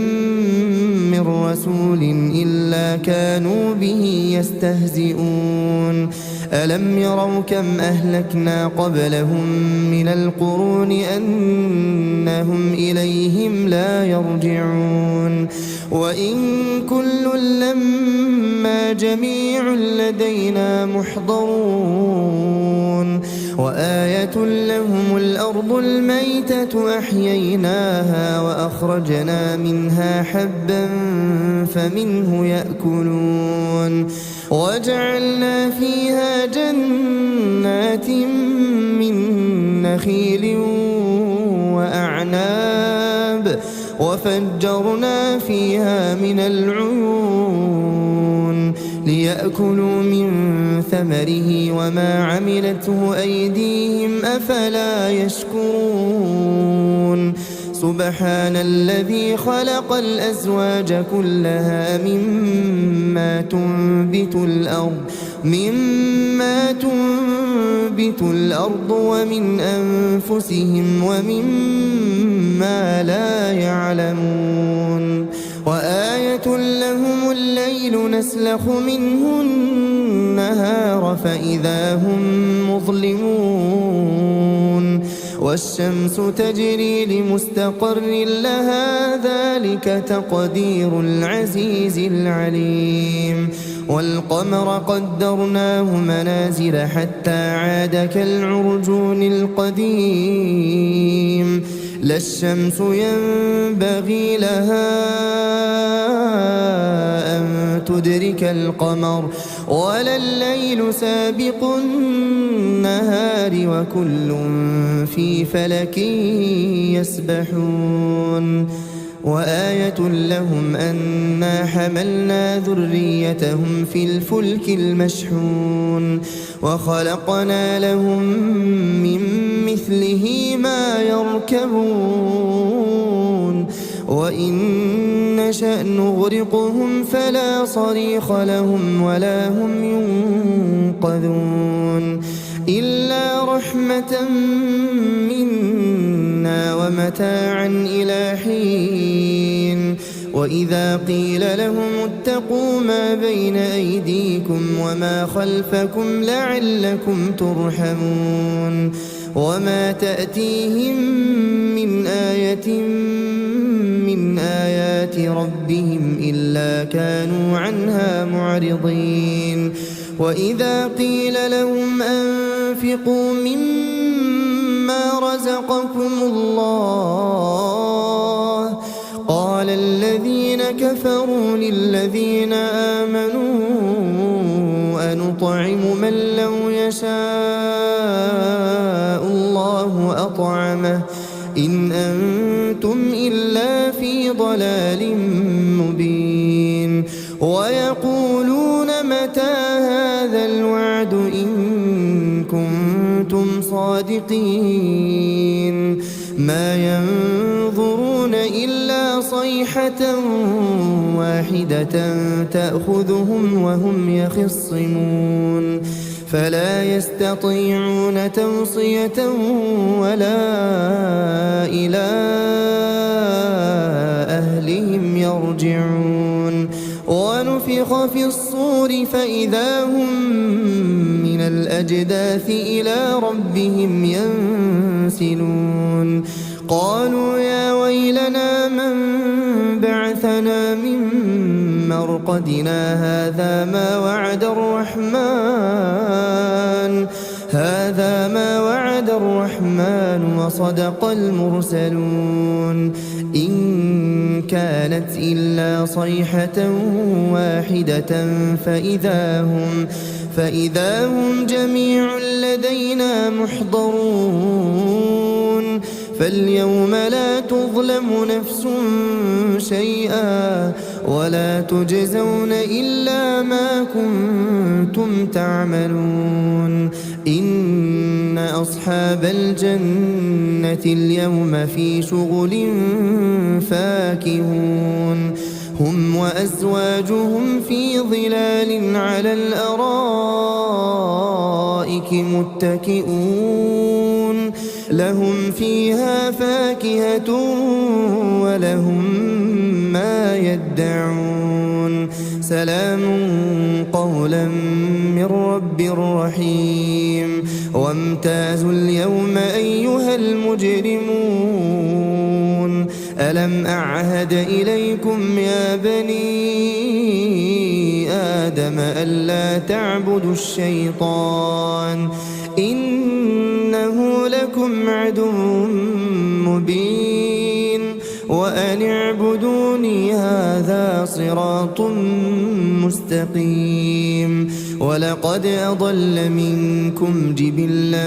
من رسول إلا كانوا به يستهزئون ألم يروا كم أهلكنا قبلهم من القرون أنهم إليهم لا يرجعون وإن كل لما جميع لدينا محضرون وآية لهم الأرض الميتة أحييناها وأخرجنا منها حبا فمنه يأكلون وجعلنا فيها جنات من نخيل وأعناب وفجرنا فيها من العيون ليأكلوا من ثمره وما عملته أيديهم أفلا يشكرون سبحان الذي خلق الأزواج كلها مما تنبت الأرض ومن أنفسهم ومما لا يعلمون وآية لهم الليل نسلخ منه النهار فإذا هم مظلمون والشمس تجري لمستقر لها ذلك تقدير العزيز العليم والقمر قدرناه منازل حتى عاد كالعرجون القديم لا الشمس ينبغي لها أن تدرك القمر ولا الليل سابق النهار وكل في فلك يسبحون وآية لهم أنا حملنا ذريتهم في الفلك المشحون وخلقنا لهم من مثله ما يركبون وإن نشأ نغرقهم فلا صريخ لهم ولا هم ينقذون إلا رحمة منا ومتاعا إلى حين وإذا قيل لهم اتقوا ما بين أيديكم وما خلفكم لعلكم ترحمون وما تأتيهم من آية من آيات ربهم إلا كانوا عنها معرضين وإذا قيل لهم أنفقوا مما رزقكم الله قال الذين كفروا للذين آمنوا أنطعم من لو يشاء الله أطعمه إن أنتم إلا في ضلال مبين ويقولون متى هذا الوعد إن كنتم صادقين ما ينظرون إلا صيحة واحدة تأخذهم وهم يخصمون فلا يستطيعون توصية ولا إلى أهلهم يرجعون ونفخ في الصور فإذا هم من الأجداث إلى ربهم ينسلون قالوا يا ويلنا من بعثنا من مرقدنا هذا ما وعد الرحمن وصدق المرسلون إن كانت إلا صيحة واحدة فإذا هم جميع لدينا محضرون فاليوم لا تظلم نفس شيئا ولا تجزون إلا ما كنتم تعملون إن أصحاب الجنة اليوم في شغل فاكهون هم وأزواجهم في ظلال على الأرائك متكئون لهم فيها فاكهة ولهم ما يدعون سلام قولا من رب رحيم وامتازوا اليوم أيها المجرمون ألم أعهد إليكم يا بني آدم ألا تعبدوا الشيطان إنه لكم عدو مبين وأن اعبدوني هذا صراط مستقيم ولقد أضل منكم جبلا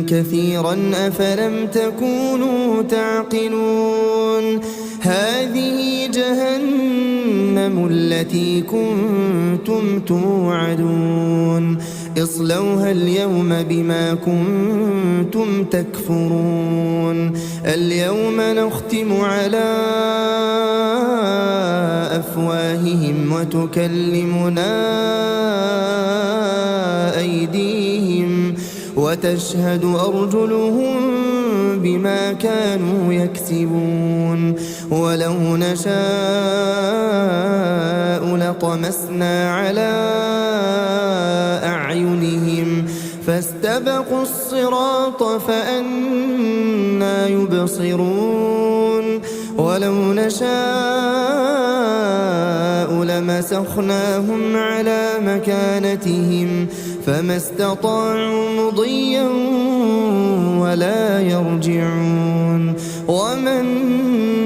كثيرا أفلم تكونوا تعقلون هذه جهنم التي كنتم توعدون اصلوها اليوم بما كنتم تكفرون اليوم نختم على أفواههم وتكلمنا أيديهم وتشهد أرجلهم بما كانوا يكسبون ولو نشاء لطمسنا على أعينهم فاستبقوا الصراط فأنى يبصرون ولو نشاء لمسخناهم على مكانتهم فما استطاعوا مضيا ولا يرجعون ومن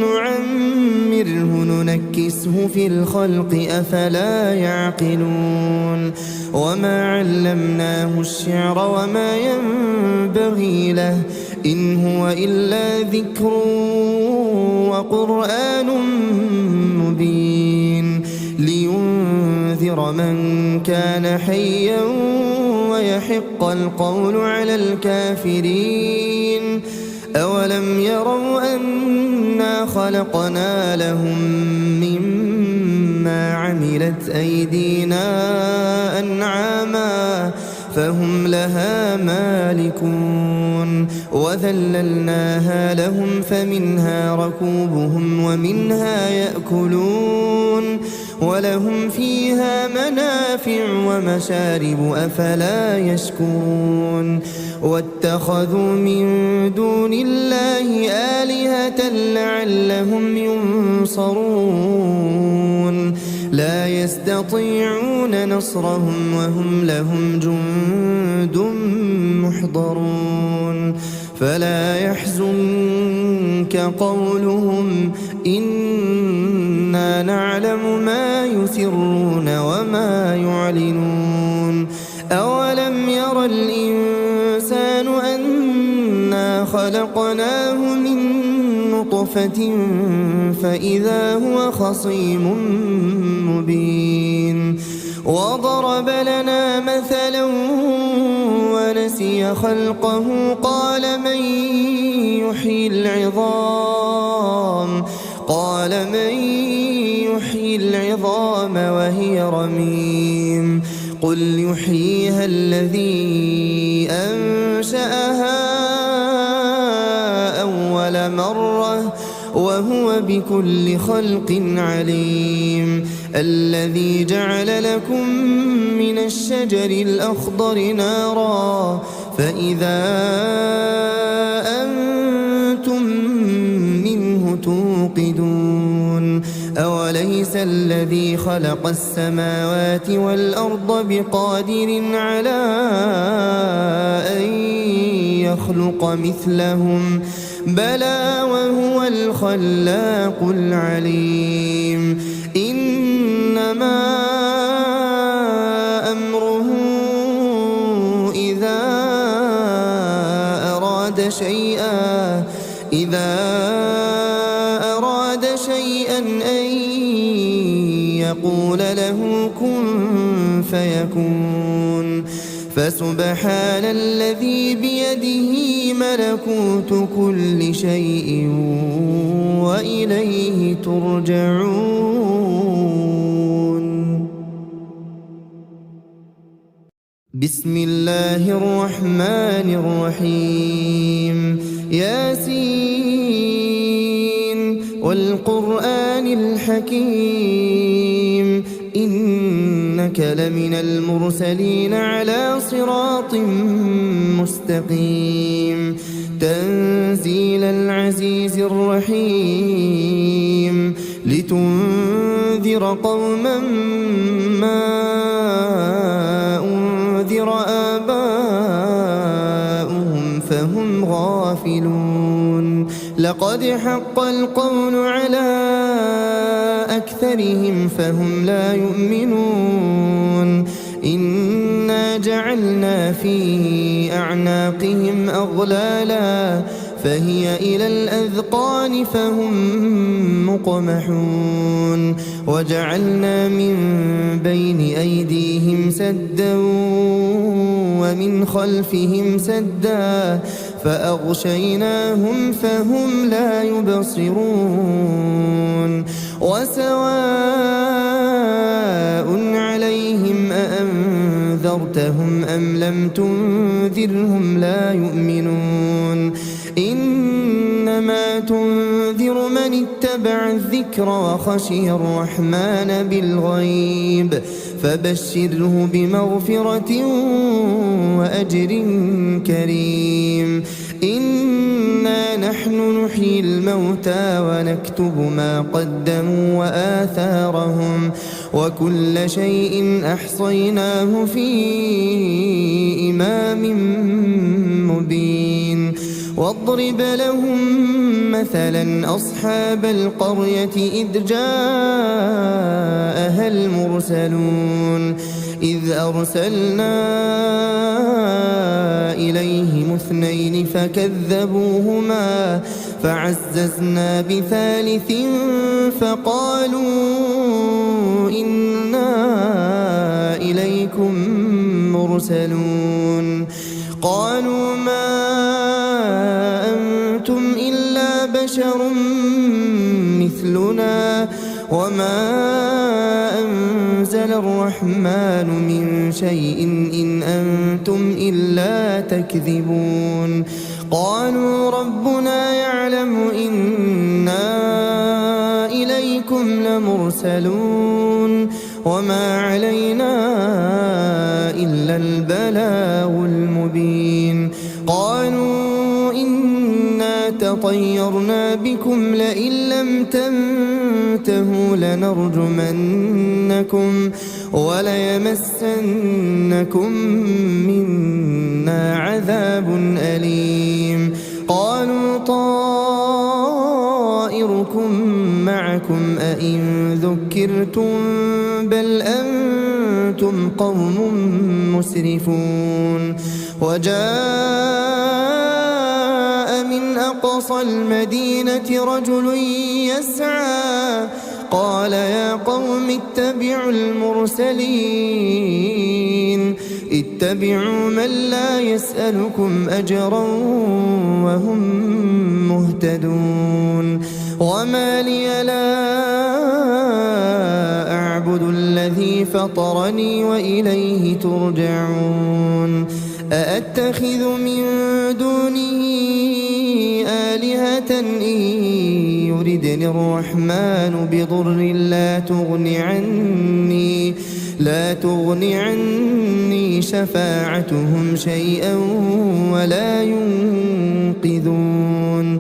نعمره ننكسه في الخلق أفلا يعقلون وما علمناه الشعر وما ينبغي له إن هو إلا ذكر وقرآن مبين لينذر من كان حيا ويحق القول على الكافرين أولم يروا أنا خلقنا لهم مما عملت أيدينا أنعاما فهم لها مالكون وذللناها لهم فمنها ركوبهم ومنها يأكلون ولهم فيها منافع ومشارب أفلا يشكرون واتخذوا من دون الله آلهة لعلهم ينصرون لا يستطيعون نصرهم وهم لهم جند محضرون فلا يحزنك قولهم إنا نعلم ما يسرون وما يعلنون أولم ير الإنسان أنا خلقناه من نطفة فإذا هو خصيم مبين وضرب لنا مثلا ونسي خلقه قال من يحيي العظام وهي رميم قل يحييها الذي أنشأها أول مرة وهو بكل خلق عليم الذي جعل لكم من الشجر الأخضر نارا فإذا أنتم منه توقدون أوليس الذي خلق السماوات والأرض بقادر على أن يخلق مثلهم بلى وهو الخلاق العليم إنما أمره شيئا أن يقول له كن فيكون فسبحان الذي بيده ملكوت كل شيء وإليه ترجعون. بسم الله الرحمن الرحيم. ياسين والقرآن الحكيم إنك لمن المرسلين على صراط مستقيم تنزيل العزيز الرحيم لتنذر قوما ما أنذر آباؤهم فهم غافلون لقد حق القول على أكثرهم فهم لا يؤمنون إنا جعلنا في أعناقهم أغلالا فهي إلى الأذقان فهم مقمحون وجعلنا من بين أيديهم سدا ومن خلفهم سدا فأغشيناهم فهم لا يبصرون وسواء عليهم أأنذرتهم أم لم تنذرهم لا يؤمنون إنما تنذر من اتبع الذكر وخشي الرحمن بالغيب فبشره بمغفرة وأجر كريم إنا نحن نحيي الموتى ونكتب ما قدموا وآثارهم وكل شيء أحصيناه في إمام مبين واضرب لهم مثلا أصحاب القرية إذ جاءها المرسلون إذ أرسلنا إليهم اثنين فكذبوهما فعززنا بثالث فقالوا إنا إليكم مرسلون قالوا ما أنتم إلا بشر مثلنا وما أنزل الرحمن من شيء إن أنتم إلا تكذبون قالوا ربنا يعلم إنا إليكم لمرسلون وما علينا إلا البلاغ المبين قالوا إنا تطيرنا بكم لئن لم تنتهوا لنرجمنكم وليمسنكم منا عذاب أليم قالوا طائركم معكم أئن ذكرتم بل أنتم قوم مسرفون وجاء من أقصى المدينة رجل يسعى قال يا قوم اتبعوا المرسلين اتبعوا من لا يسألكم أجرا وهم مهتدون وما لي لا أعبد الذي فطرني وإليه ترجعون أأتخذ من دونه آلهة إن يردني الرحمن بضر لا تغني عني شفاعتهم شيئا ولا ينقذون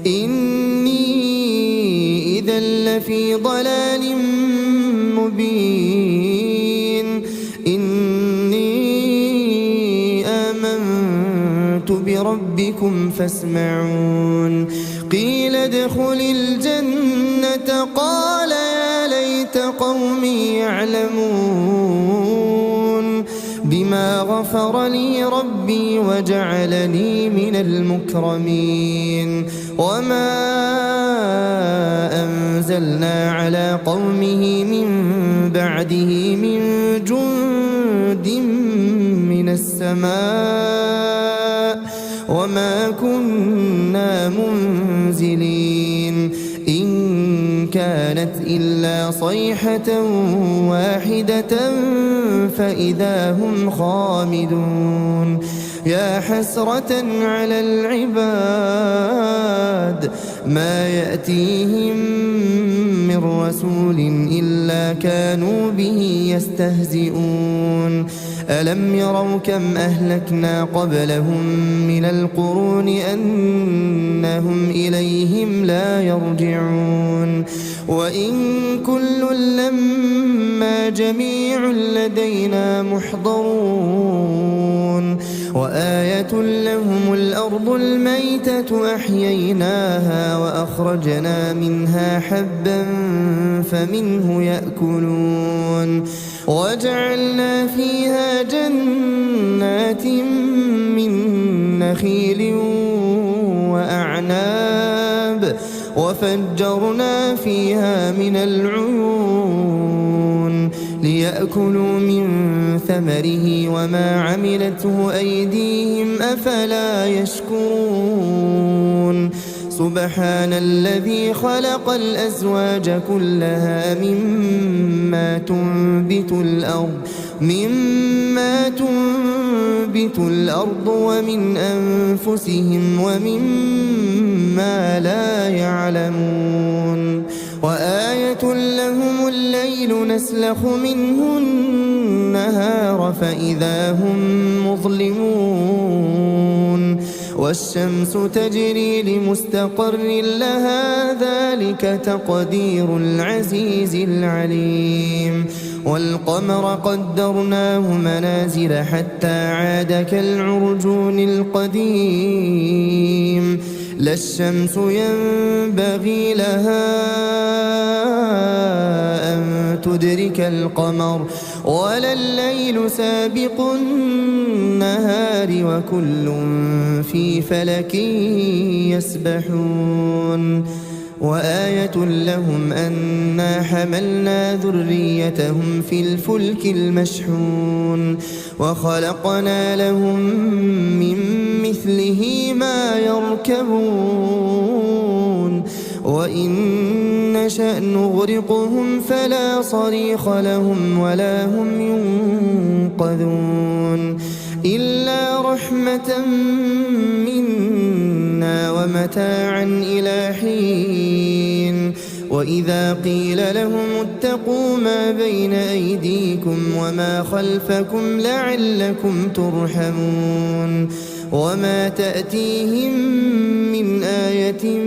إني إذا لفي ضلال مبين إني آمنت بربكم فاسمعون قيل ادخل الجنة قال يا ليت قومي يعلمون بما غفر لي ربي وجعلني من المكرمين وما أنزل أنزلنا على قومه من بعده من جند من السماء وما كنا منزلين إن كانت إلا صيحة واحدة فإذا هم خامدون يا حسرة على العباد ما يأتيهم من رسول إلا كانوا به يستهزئون ألم يروا كم أهلكنا قبلهم من القرون أنهم إليهم لا يرجعون وإن كل لما جميع لدينا محضرون وآية لهم الأرض الميتة أحييناها وأخرجنا منها حبا فمنه يأكلون وجعلنا فيها جنات من نخيل وأعناب وفجرنا فيها من العيون ليأكلوا من ثمره وما عملته أيديهم أفلا يشكرون سبحان الذي خلق الأزواج كلها مما تنبت الأرض ومن أنفسهم ومما لا يعلمون وآية لهم الليل نسلخ منه النهار فإذا هم مظلمون والشمس تجري لمستقر لها ذلك تقدير العزيز العليم والقمر قدرناه منازل حتى عاد كالعرجون القديم لا الشمس ينبغي لها أن تدرك القمر ولا الليل سابق النهار وكل في فلك يسبحون وآية لهم أنا حملنا ذريتهم في الفلك المشحون وخلقنا لهم من مثله ما يركبون وإن نشأ نغرقهم فلا صريخ لهم ولا هم ينقذون إلا رحمة منا ومتاعا إلى حين وإذا قيل لهم اتقوا ما بين أيديكم وما خلفكم لعلكم ترحمون وما تأتيهم من آية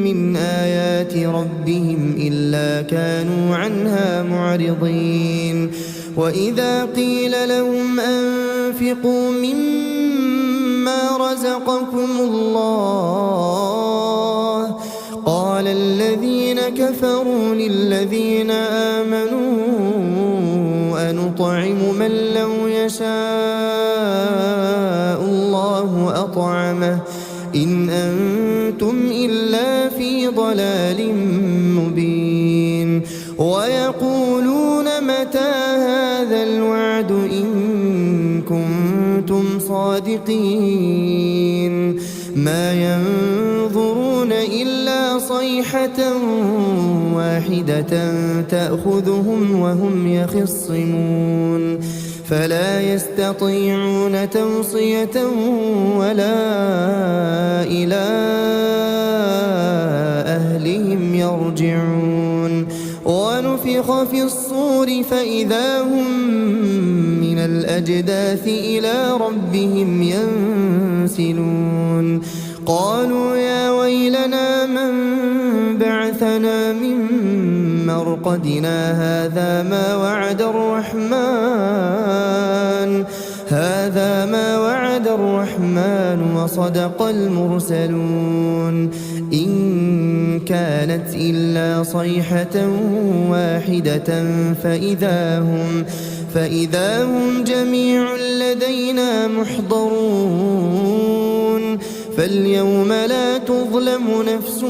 من آيات ربهم إلا كانوا عنها معرضين وإذا قيل لهم أنفقوا مما رزقكم الله قال الذين كفروا للذين آمنوا أنطعم من لو يشاء الله أطعمه إن أنتم إلا في ضلال مبين ويقولون متى هذا الوعد إن كنتم صادقين ما ينظرون إلا صيحة واحدة تأخذهم وهم يخصمون فلا يستطيعون توصية ولا إلى أهلهم يرجعون ونفخ في الصور فإذا هم من الأجداث إلى ربهم ينسلون قالوا يا ويلنا من بعثنا من مرقدنا هذا ما وعد الرحمن وصدق المرسلون إن كانت إلا صيحة واحدة فإذا هم جميع لدينا محضرون فاليوم لا تظلم نفس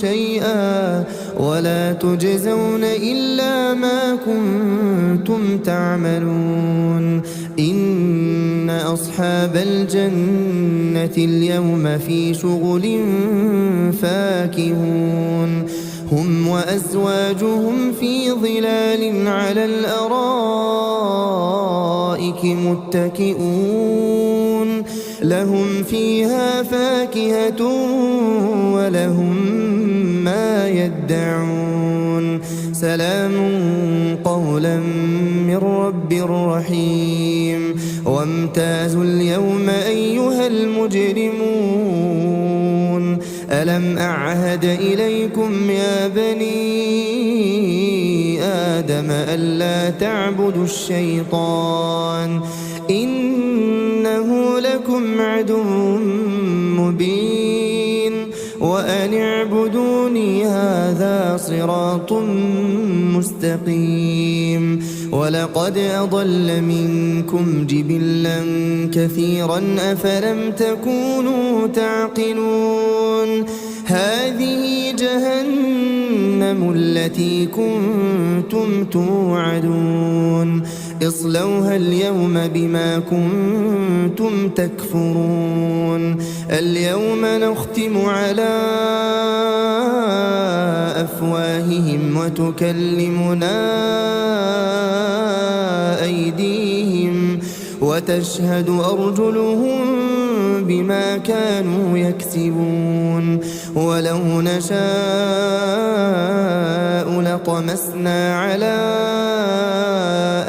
شيئا ولا تجزون إلا ما كنتم تعملون إن أصحاب الجنة اليوم في شغل فاكهون هم وأزواجهم في ظلال على الأرائك متكئون لهم فيها فاكهة ولهم ما يدعون سلام قولا من رب رحيم وامتازوا اليوم أيها المجرمون ألم أعهد إليكم يا بني آدم ألا تعبدوا الشيطان إنه لكم عدو مبين وأن اعبدوني هذا صراط مستقيم ولقد أضل منكم جبلا كثيرا أفلم تكونوا تعقلون هذه جهنم التي كنتم توعدون اصلوها اليوم بما كنتم تكفرون اليوم نختم على أفواههم وتكلمنا أيديهم وتشهد أرجلهم بما كانوا يكسبون ولو نشاء لطمسنا على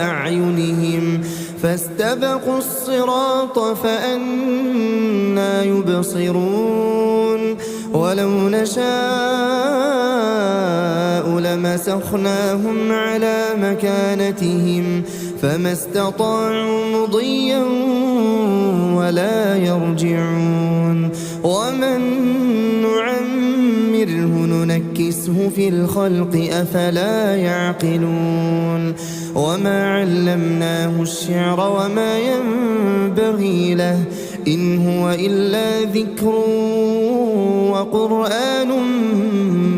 أعينهم فاستبقوا الصراط فأنى يبصرون ولو نشاء لمسخناهم على مكانتهم فما استطاعوا مضيا ولا يرجعون ومن نعمره ننكسه في الخلق أفلا يعقلون وما علمناه الشعر وما ينبغي له إن هو إلا ذكر وقرآن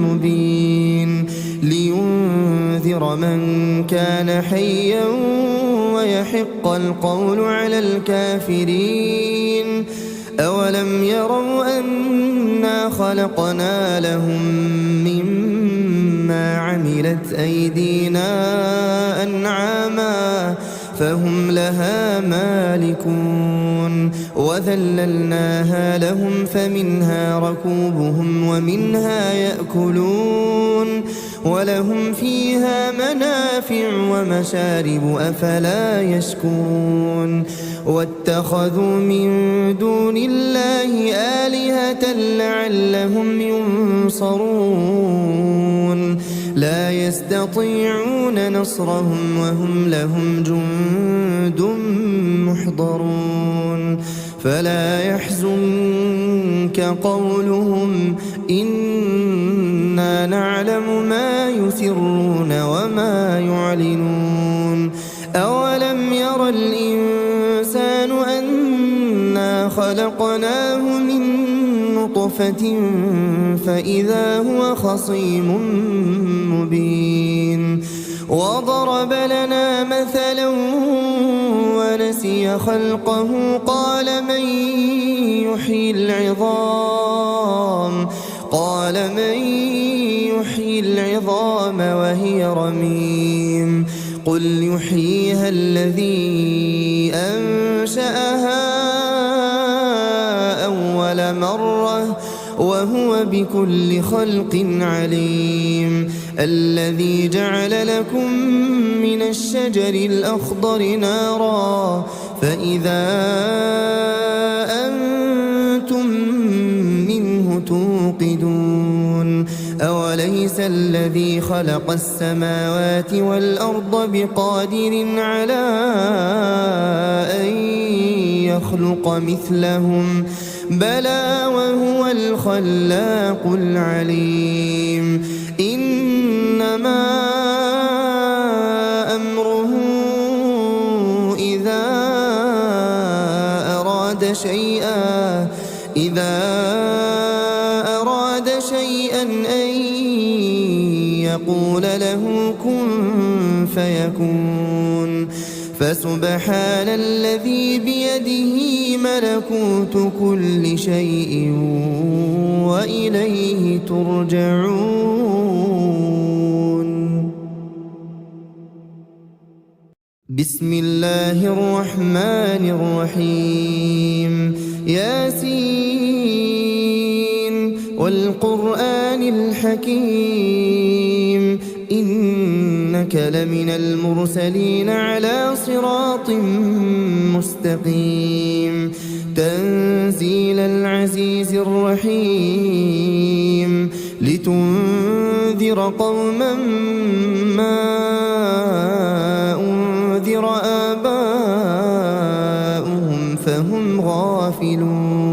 مبين لينذر من كان حيا ويحق القول على الكافرين أولم يروا أنا خلقنا لهم مما عملت أيدينا أنعاما فهم لها مالكون وذللناها لهم فمنها ركوبهم ومنها يأكلون ولهم فيها منافع ومشارب أفلا يشكرون واتخذوا من دون الله آلهة لعلهم ينصرون لا يستطيعون نصرهم وهم لهم جند محضرون فلا يحزنك قولهم إنا نعلم ما يسرون وما يعلنون أولم ير الإنسان أنا خلقناه من نطفة فإذا هو خصيم مبين وضرب لنا مثلا ونسي خلقه قال من يحيي العظام وهي رميم قل يحييها الذي أنشأها أول مرة وهو بكل خلق عليم الذي جعل لكم من الشجر الأخضر نارا فإذا أنتم منه توقدون أوليس الذي خلق السماوات والأرض بقادر على أن يخلق مثلهم بلى وهو الخلاق العليم إنما أمره إذا إذا أراد شيئا أن يقول له كن فيكون فسبحان الذي بيده ملكوت كل شيء وإليه ترجعون. بسم الله الرحمن الرحيم. ياسين والقرآن الحكيم إنك لمن المرسلين على صراط مستقيم تنزيل العزيز الرحيم لتنذر قوما ما أنذر آباؤهم فهم غافلون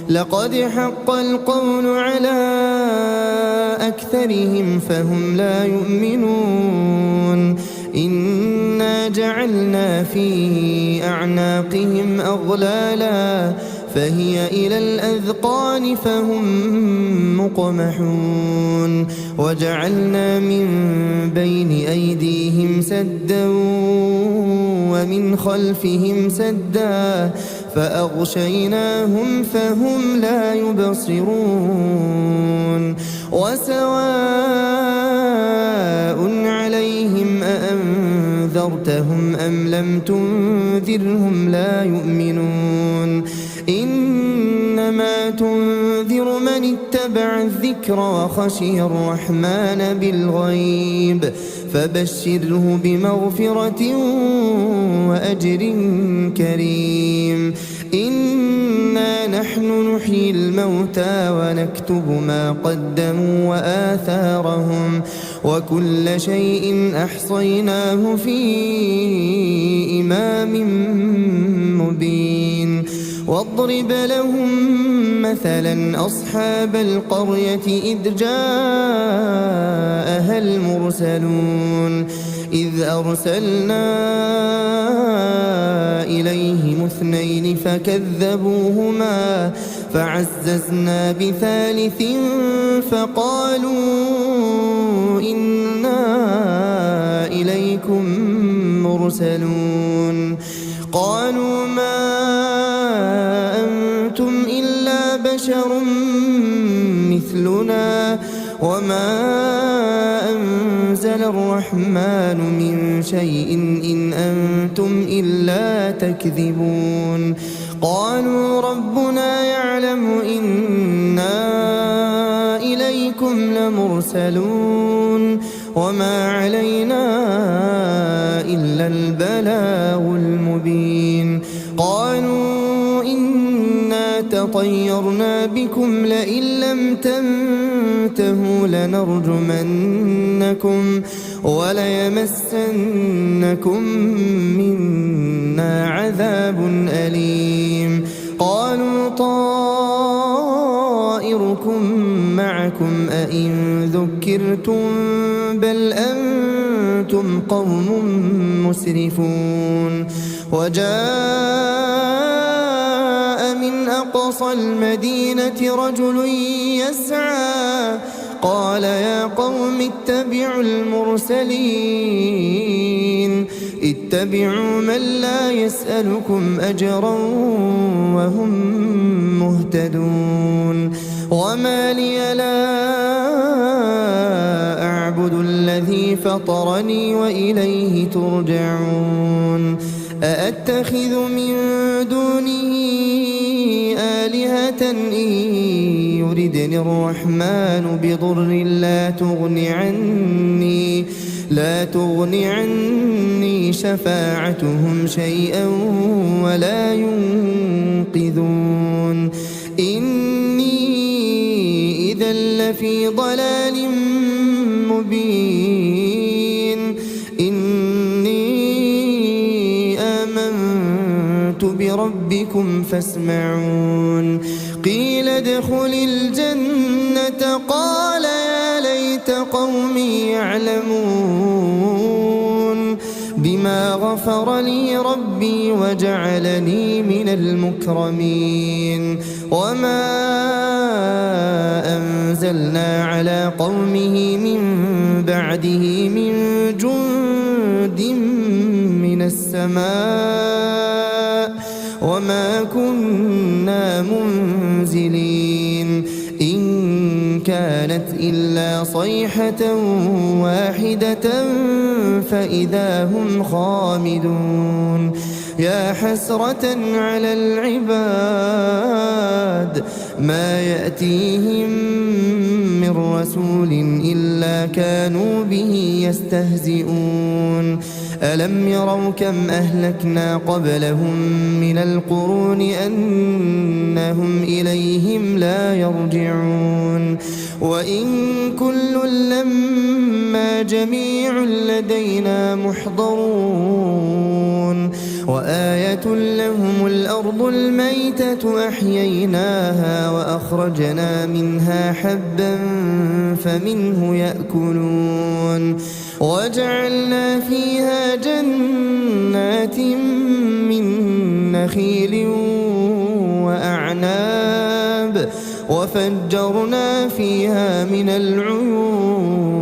لقد حق القول على أكثرهم فهم لا يؤمنون إنا جعلنا في أعناقهم أغلالا فهي إلى الأذقان فهم مقمحون وجعلنا من بين أيديهم سدا ومن خلفهم سدا فأغشيناهم فهم لا يبصرون وسواء عليهم أأنذرتهم أم لم تنذرهم لا يؤمنون إنما تنذر من اتبع الذكر وخشي الرحمن بالغيب فبشره بمغفرة وأجر كريم إنا نحن نحيي الموتى ونكتب ما قدموا وآثارهم وكل شيء أحصيناه في إمام مبين واضرب لهم مثلا أصحاب القرية إذ جاءها المرسلون إذ أرسلنا إليهم اثنين فكذبوهما فعززنا بثالث فقالوا إنا إليكم مرسلون قالوا ما أنتم إلا بشر مثلنا وما أنزل الرحمن من شيء إن أنتم إلا تكذبون قالوا ربنا يعلم إنا إليكم لمرسلون وما علينا إلا البلاغ المبين قالوا إنا تطيرنا بكم لئن لم تنتهوا لنرجمنكم وليمسنكم منا عذاب أليم قالوا طائركم معكم أئن ذكرتم بل أنتم قوم مسرفون وجاء من أقصى المدينة رجل يسعى قال يا قوم اتبعوا المرسلين اتبعوا من لا يسألكم أجرا وهم مهتدون وما لي لا أعبد الذي فطرني وإليه ترجعون أأتخذ من دونه آلهة إن يردني الرحمن بضر لا تغن عني شفاعتهم شيئا ولا ينقذون إني إذا لفي ضلال مبين إني آمنت بربكم فاسمعون قيل ادخل الجنة قال يا ليت قومي يعلمون بما بما غفر لي ربي وجعلني من المكرمين وما أنزلنا على قومه من بعده من جند من السماء وما كنا منزلين إن كانت إلا صيحة واحدة فإذا هم خامدون يا حسرة على العباد ما يأتيهم من رسول إلا كانوا به يستهزئون ألم يروا كم أهلكنا قبلهم من القرون أنهم إليهم لا يرجعون وإن كل لما جميع لدينا محضرون وآية لهم الأرض الميتة أحييناها وأخرجنا منها حبا فمنه يأكلون وجعلنا فيها جنات من نخيل وأعناب وفجرنا فيها من العيون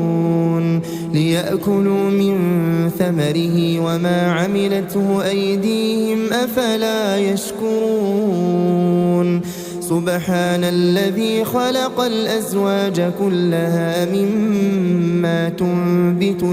ليأكلوا من ثمره وما عملته أيديهم أفلا يشكرون سبحان الذي خلق الأزواج كلها مما تنبت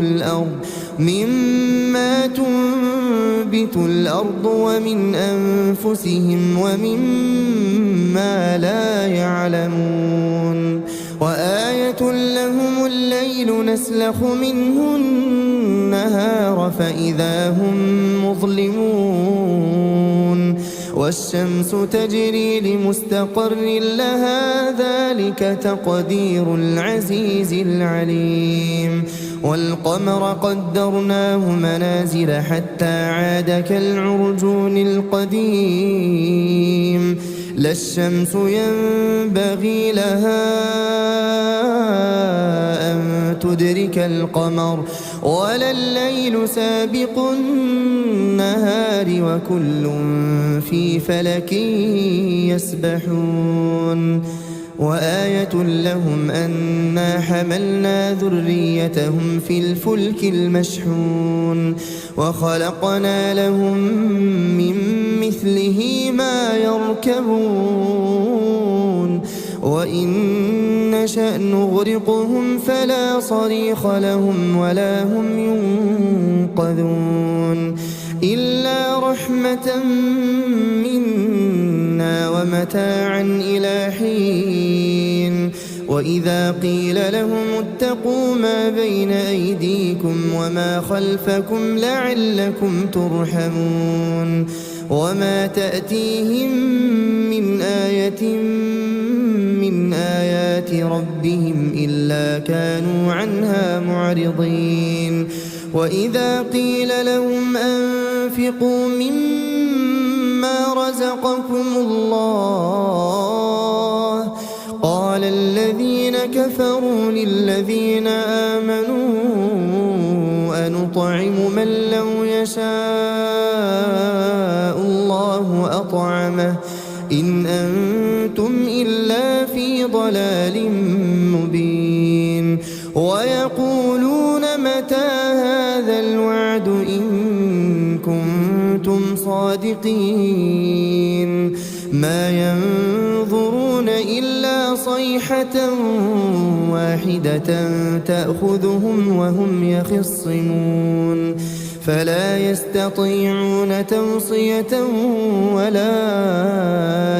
الأرض ومن أنفسهم ومما لا يعلمون وآية لهم الليل نسلخ منه النهار فإذا هم مظلمون والشمس تجري لمستقر لها ذلك تقدير العزيز العليم والقمر قدرناه منازل حتى عاد كالعرجون القديم لا الشمس ينبغي لها أن تدرك القمر ولا الليل سابق النهار وكل في فلك يسبحون وآية لهم أنا حملنا ذريتهم في الفلك المشحون وخلقنا لهم من مثله ما يركبون وإن نشأ نغرقهم فلا صريخ لهم ولا هم ينقذون إلا رحمة منا ومتاعا إلى حين وإذا قيل لهم اتقوا ما بين أيديكم وما خلفكم لعلكم ترحمون وما تأتيهم من آية من آيات ربهم إلا كانوا عنها معرضين وإذا قيل لهم أنفقوا مما رزقكم الله قال الذين كفروا للذين آمنوا أنطعم من لو يشاء الله أطعمه إن أنتم إلا في ضلال مبين ويقولون متى هذا الوعد إن كنتم صادقين ما ينظرون إلا صيحة واحدة تأخذهم وهم يخصمون فلا يستطيعون توصية ولا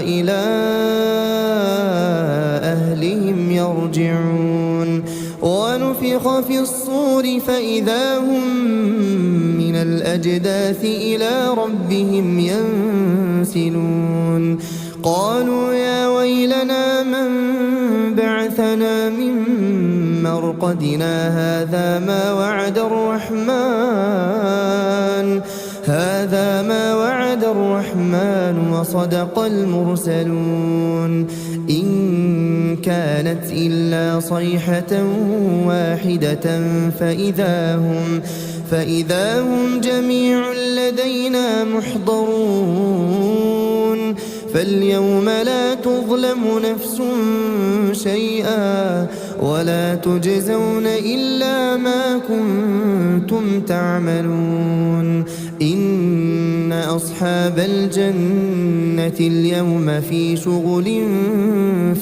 إلى أهلهم يرجعون ونفخ في الصور فإذا هم من الأجداث إلى ربهم ينسلون قالوا يا ويلنا من بعثنا من مرقدنا هذا ما وعد الرحمن وصدق المرسلون إن كانت إلا صيحة واحدة فإذا هم جميع لدينا محضرون فاليوم لا تظلم نفس شيئا ولا تجزون إلا ما كنتم تعملون إن أصحاب الجنة اليوم في شغل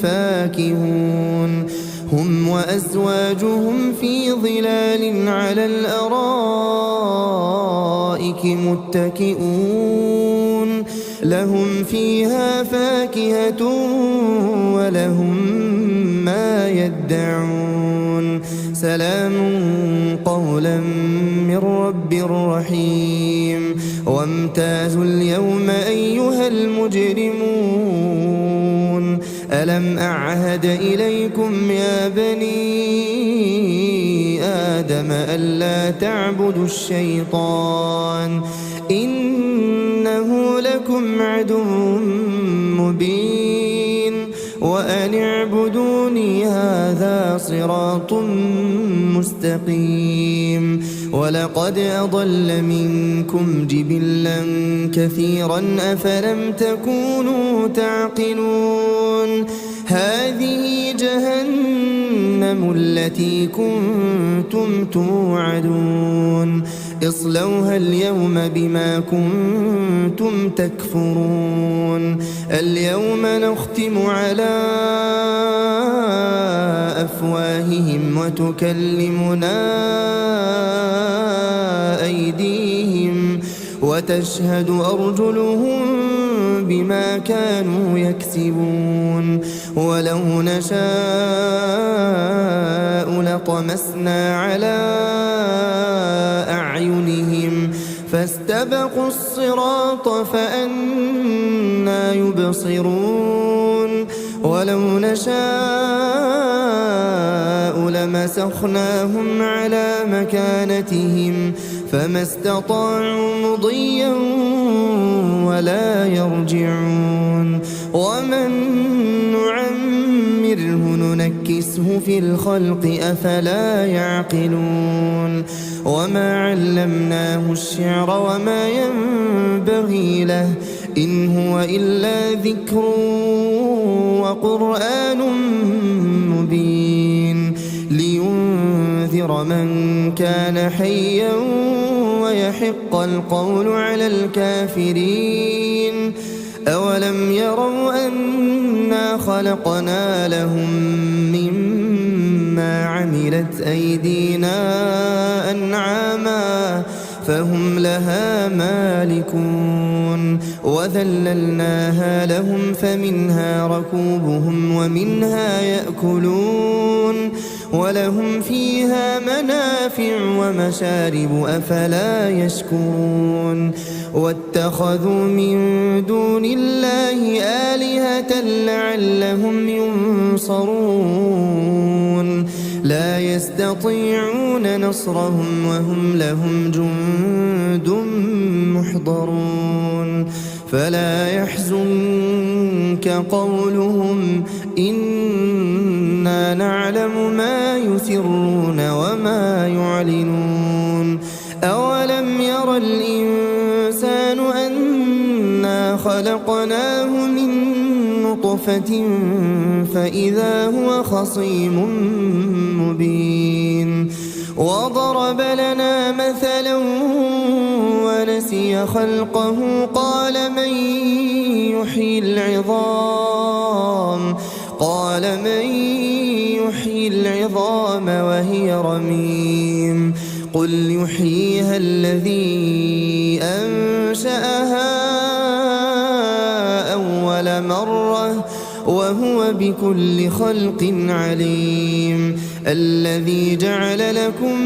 فاكهون هم وأزواجهم في ظلال على الأرائك متكئون لهم فيها فاكهة ولهم ما يدعون سلام قولا من رب رحيم وامتازوا اليوم أيها المجرمون ألم أعهد إليكم يا بني آدم ألا تعبدوا الشيطان إنه لكم عدو مبين وأن اعبدوني هذا صراط مستقيم ولقد أضل منكم جبلا كثيرا أفلم تكونوا تعقلون هذه جهنم التي كنتم توعدون اصلوها اليوم بما كنتم تكفرون اليوم نختم على أفواههم وتكلمنا أيديهم وتشهد أرجلهم بما كانوا يكسبون ولو نشاء لطمسنا على أعينهم فاستبقوا الصراط فأنى يبصرون ولو نشاء لمسخناهم على مكانتهم فما استطاعوا مضيا ولا يرجعون ومن نعمره ننكسه في الخلق أفلا يعقلون وما علمناه الشعر وما ينبغي له إن هو إلا ذكر وقرآن مبين لينذر من كان حيا ويحق القول على الكافرين أولم يروا أنا خلقنا لهم مما عملت أيدينا أنعاما فهم لها مالكون وذللناها لهم فمنها ركوبهم ومنها يأكلون ولهم فيها منافع ومشارب أفلا يشكرون واتخذوا من دون الله آلهة لعلهم ينصرون لا يستطيعون نصرهم وهم لهم جند محضرون فلا يحزنك قولهم إنا نعلم ما يسرون وما يعلنون أولم ير الإنسان أنا خلقناه من نطفة فإذا هو خصيم مبين وضرب لنا مثلا ونسي خلقه قال من يحيي العظام وهي رميم قل يحييها الذي أنشأها أول مرة وهو بكل خلق عليم الذي جعل لكم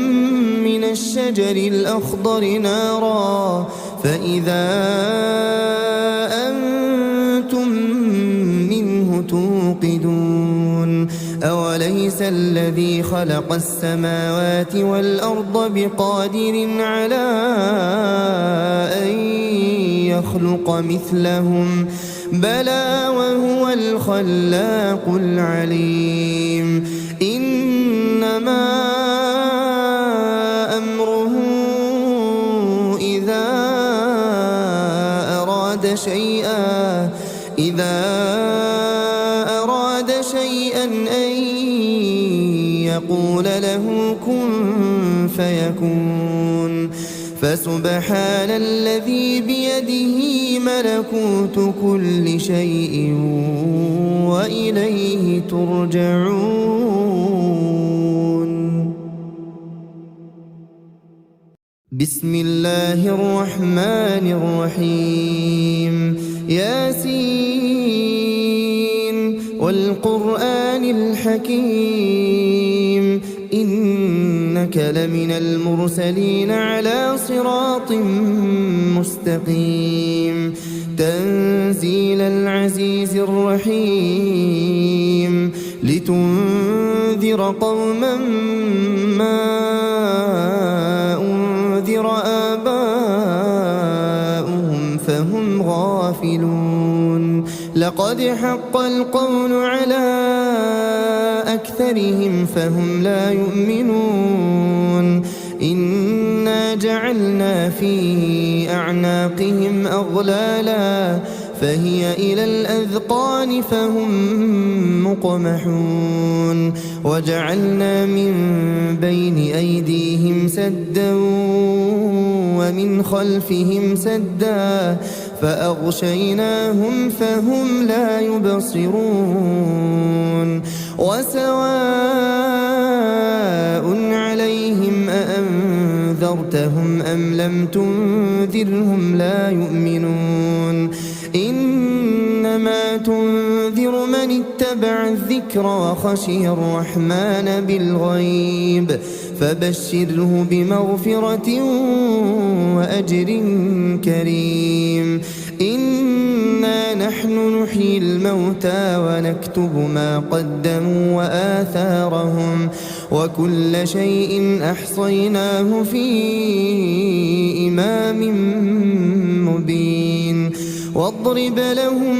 من الشجر الأخضر نارا فإذا أنتم منه توقدون أوليس الذي خلق السماوات والأرض بقادر على أن يخلق مثلهم بلى وهو الخلاق العليم إنما أمره إذا أراد شيئا أن يقول له كن فيكون فسبحان الذي بيده ملكوت كل شيء وإليه ترجعون. بسم الله الرحمن الرحيم ياسين والقرآن الحكيم إنك لمن المرسلين على صراط مستقيم تنزيل العزيز الرحيم لتنذر قوما ما أنذر آباؤهم فهم غافلون لقد حق القول على أكثرهم فهم لا يؤمنون إنا جعلنا في أعناقهم أغلالا فهي إلى الأذقان فهم مقمحون وجعلنا من بين أيديهم سدا ومن خلفهم سدا فأغشيناهم فهم لا يبصرون وسواء عليهم أأنذرتهم أم لم تنذرهم لا يؤمنون إنما تنذر من اتبع الذكر وخشي الرحمن بالغيب فبشره بمغفرة وأجر كريم إنا نحن نحيي الموتى ونكتب ما قدموا وآثارهم وكل شيء أحصيناه في إمام مبين واضرب لهم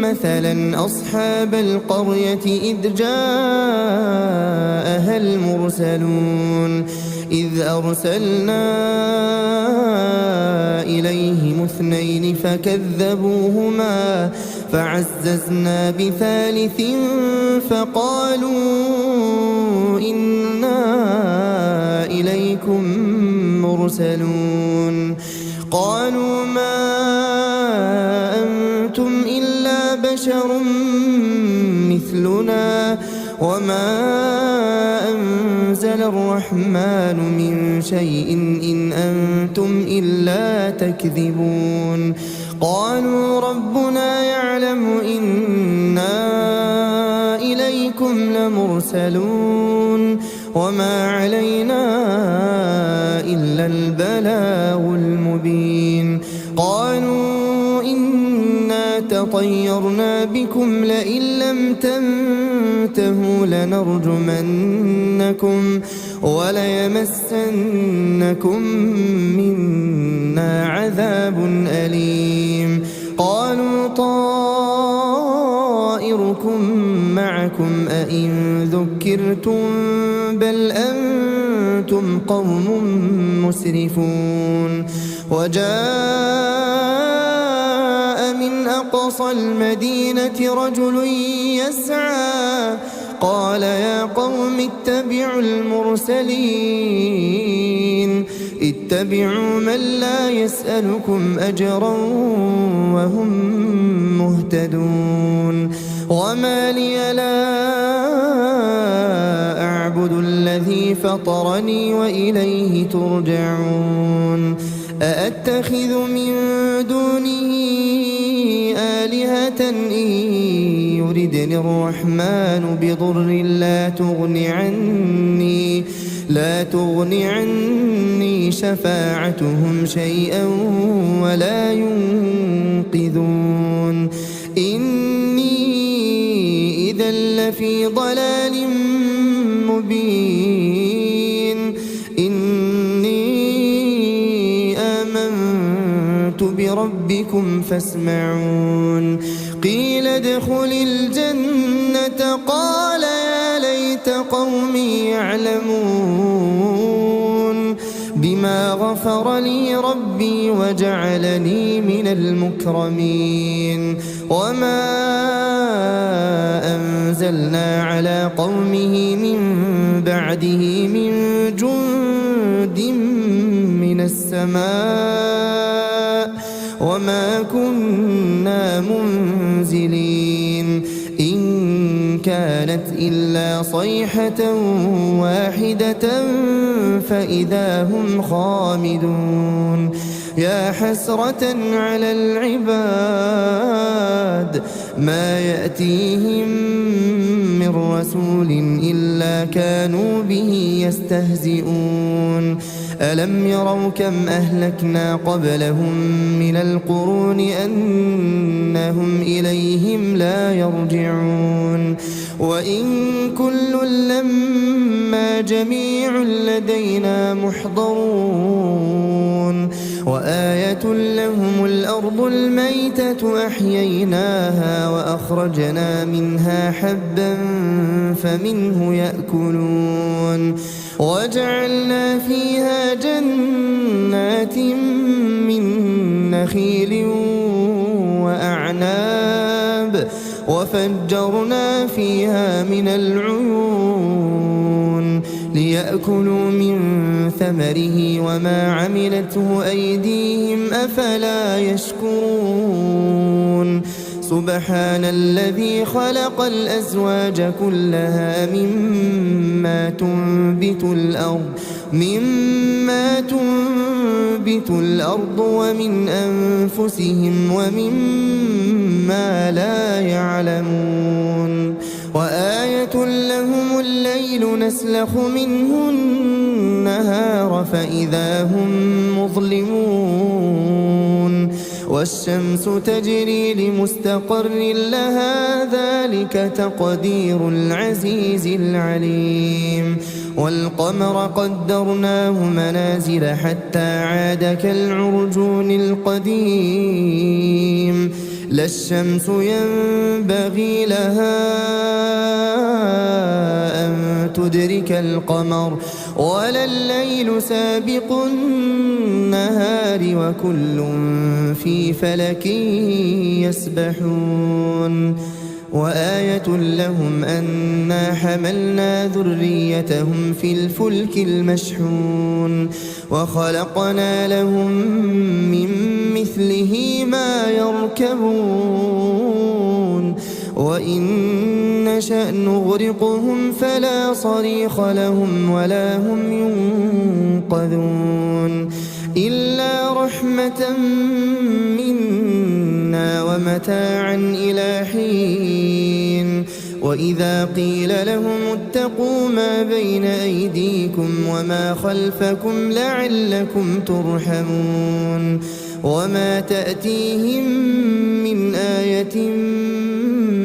مثلا أصحاب القرية إذ جاءها المرسلون إذ أرسلنا إليهم اثنين فكذبوهما فعززنا بثالث فقالوا إنا إليكم مرسلون قالوا ما أنتم إلا بشر مثلنا وما أنزل الرحمن من شيء إن أنتم إلا تكذبون قالوا ربنا يعلم إنا إليكم لمرسلون وما علينا إلا البلاغ المبين قالوا إنا تطيرنا بكم لئن لم تنتهوا لنرجمنكم وليمسنكم منا عذاب أليم قالوا طائركم معكم أئن ذكرتم بل أنتم قوم مسرفون وجاء من أقصى المدينة رجل يسعى قال يا قوم اتبعوا المرسلين اتبعوا من لا يسألكم أجرا وهم مهتدون وما لي لا أعبد الذي فطرني وإليه ترجعون أأتخذ من دونه آلهة إن يردني الرحمن بضر لا تغن عني شفاعتهم شيئا ولا ينقذون إني إذا لفي ضلال مبين إني آمنت ربكم فاسمعون قيل ادخل الجنة قال يا ليت قومي يعلمون بما غفر لي ربي وجعلني من المكرمين وما أنزلنا على قومه من بعده من جند من السماء وما كنا منزلين إن كانت إلا صيحة واحدة فإذا هم خامدون يا حسرة على العباد ما يأتيهم من رسول إلا كانوا به يستهزئون ألم يروا كم أهلكنا قبلهم من القرون أنهم إليهم لا يرجعون وإن كل لما جميع لدينا محضرون وآية لهم الأرض الميتة أحييناها وأخرجنا منها حبا فمنه يأكلون وجعلنا فيها جنات من نخيل وأعناب وفجرنا فيها من العيون ليأكلوا من ثمره وما عملته أيديهم أفلا يشكرون سبحان الذي خلق الأزواج كلها مما تنبت الأرض ومن أنفسهم ومما لا يعلمون وآية لهم الليل نسلخ منه النهار فإذا هم مظلمون والشمس تجري لمستقر لها ذلك تقدير العزيز العليم والقمر قدرناه منازل حتى عاد كالعرجون القديم لا الشمس ينبغي لها أن تدرك القمر ولا الليل سابق النهار وكل في فلك يسبحون وآية لهم أنا حملنا ذريتهم في الفلك المشحون وخلقنا لهم من مثله ما يركبون وإن نشأ نغرقهم فلا صريخ لهم ولا هم ينقذون إلا رحمة منا ومتاعا إلى حين وإذا قيل لهم اتقوا ما بين أيديكم وما خلفكم لعلكم ترحمون وما تأتيهم من آية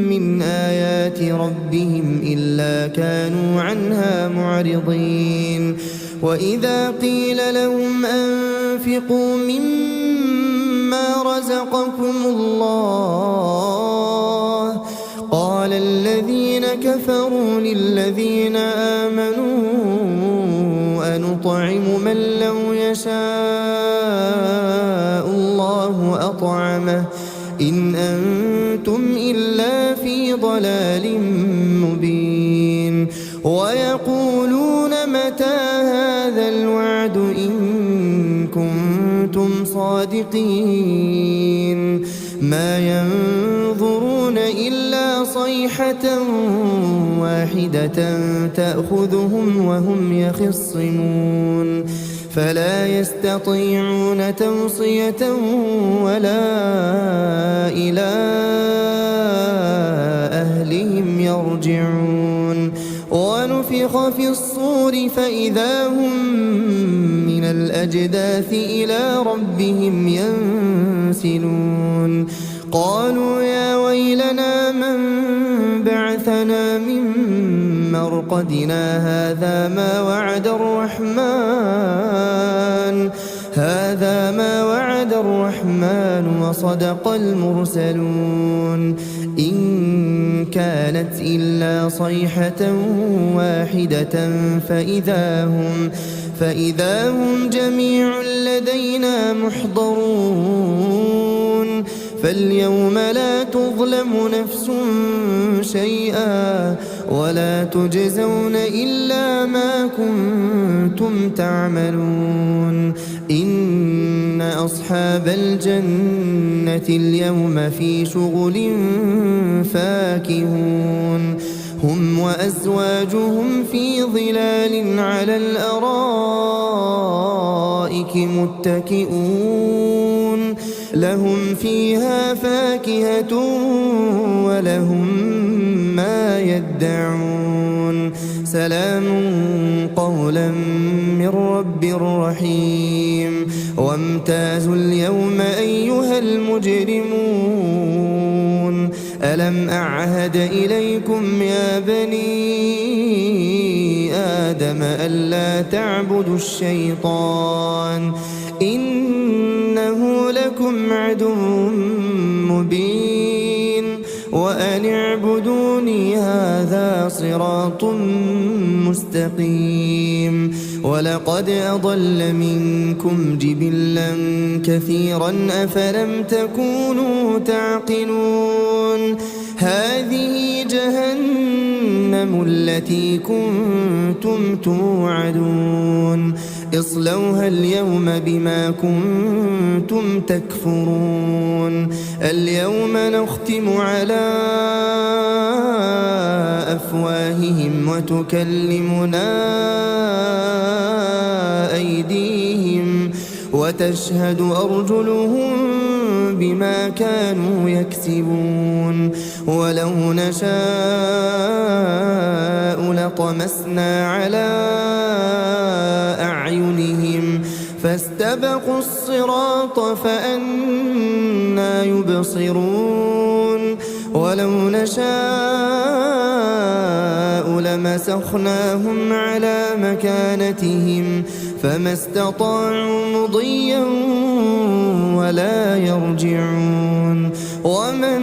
من آيات ربهم إلا كانوا عنها معرضين وإذا قيل لهم أنفقوا مما رزقكم الله قال الذين كفروا للذين آمنوا أنطعم من لو يشاء الله أطعمه إن أنتم إلا في ضلال مبين ويقولون متى هذا الوعد إن كنتم صادقين ما ينظرون إلا صيحة واحدة تأخذهم وهم يخصمون فلا يستطيعون توصية ولا إلى أهلهم يرجعون ونفخ في الصور فإذا هم من الأجداث إلى ربهم ينسلون قالوا يا ويلنا من بعثنا من مرقدنا هذا ما وعد الرحمن وصدق المرسلون إن كانت إلا صيحة واحدة فإذا هم جميع لدينا محضرون فاليوم لا تظلم نفس شيئا ولا تجزون إلا ما كنتم تعملون إن أصحاب الجنة اليوم في شغل فاكهون هم وأزواجهم في ظلال على الأرائك متكئون لهم فيها فاكهة ولهم ما يدعون سلام قولا من رب رحيم وامتازوا اليوم أيها المجرمون ألم أعهد إليكم يا بني آدم ألا تعبدوا الشيطان إنه لكم عدو مبين وأن اعبدوني هذا صراط مستقيم ولقد أضل منكم جبلا كثيرا أفلم تكونوا تعقلون هذه جهنم التي كنتم توعدون اصلوها اليوم بما كنتم تكفرون اليوم نختم على أفواههم وتكلمنا أيديهم وتشهد أرجلهم بما كانوا يكسبون ولو نشاء لطمسنا على أعينهم فاستبقوا الصراط فأنى يبصرون ولو نشاء لمسخناهم على مكانتهم فما استطاعوا مضيا ولا يرجعون ومن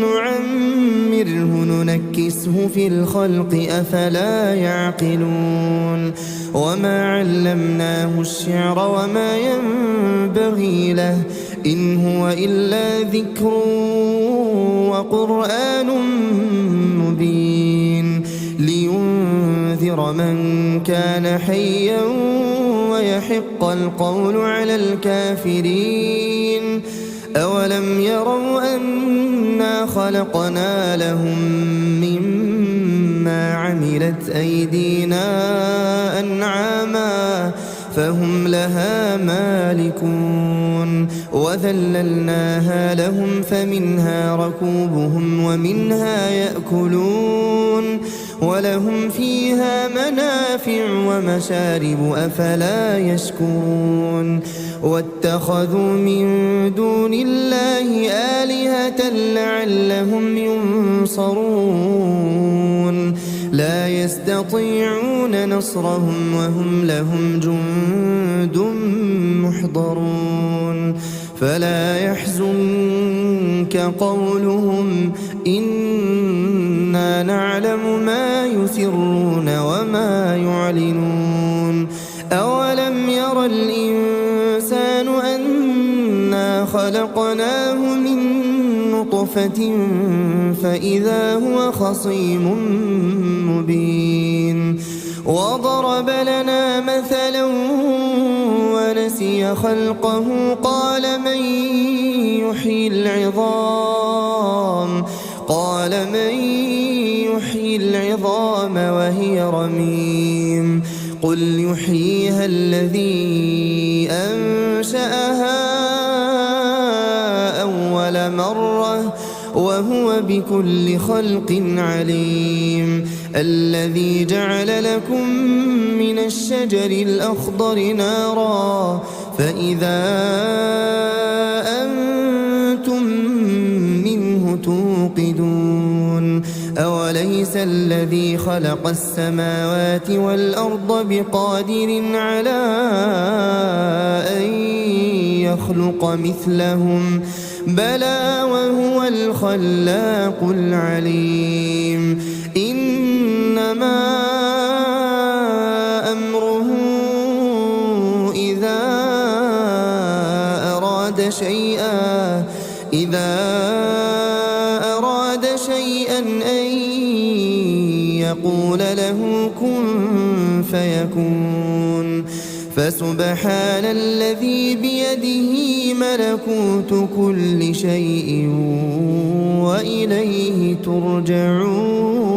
نعمره ننكسه في الخلق أفلا يعقلون وما علمناه الشعر وما ينبغي له إن هو إلا ذكر وقرآن مبين لينذر من كان حيا ويحق القول على الكافرين أولم يروا أنا خلقنا لهم مما عملت أيدينا أنعاما فهم لها مالكون وذللناها لهم فمنها ركوبهم ومنها يأكلون ولهم فيها منافع ومشارب أفلا يشكرون واتخذوا من دون الله آلهة لعلهم ينصرون لا يستطيعون نصرهم وهم لهم جند محضرون فلا يحزنك قولهم إنا نعلم ما يسرون وما يعلنون أولم ير الإنسان أنا خلقناه من نطفة فإذا هو خصيم مبين وضرب لنا مثلا ونسي خلقه قال من يحيي العظام وهي رميم قل يحييها الذي أنشأها أول مرة وهو بكل خلق عليم الذي جعل لكم من الشجر الأخضر نارا فإذا أنتم منه توقدون أوليس الذي خلق السماوات والأرض بقادر على أن يخلق مثلهم بلى وهو الخلاق العليم إنما أمره إذا أراد شيئا أن يقول له كن فيكون فسبحان الذي بيده ملكوت كل شيء وإليه ترجعون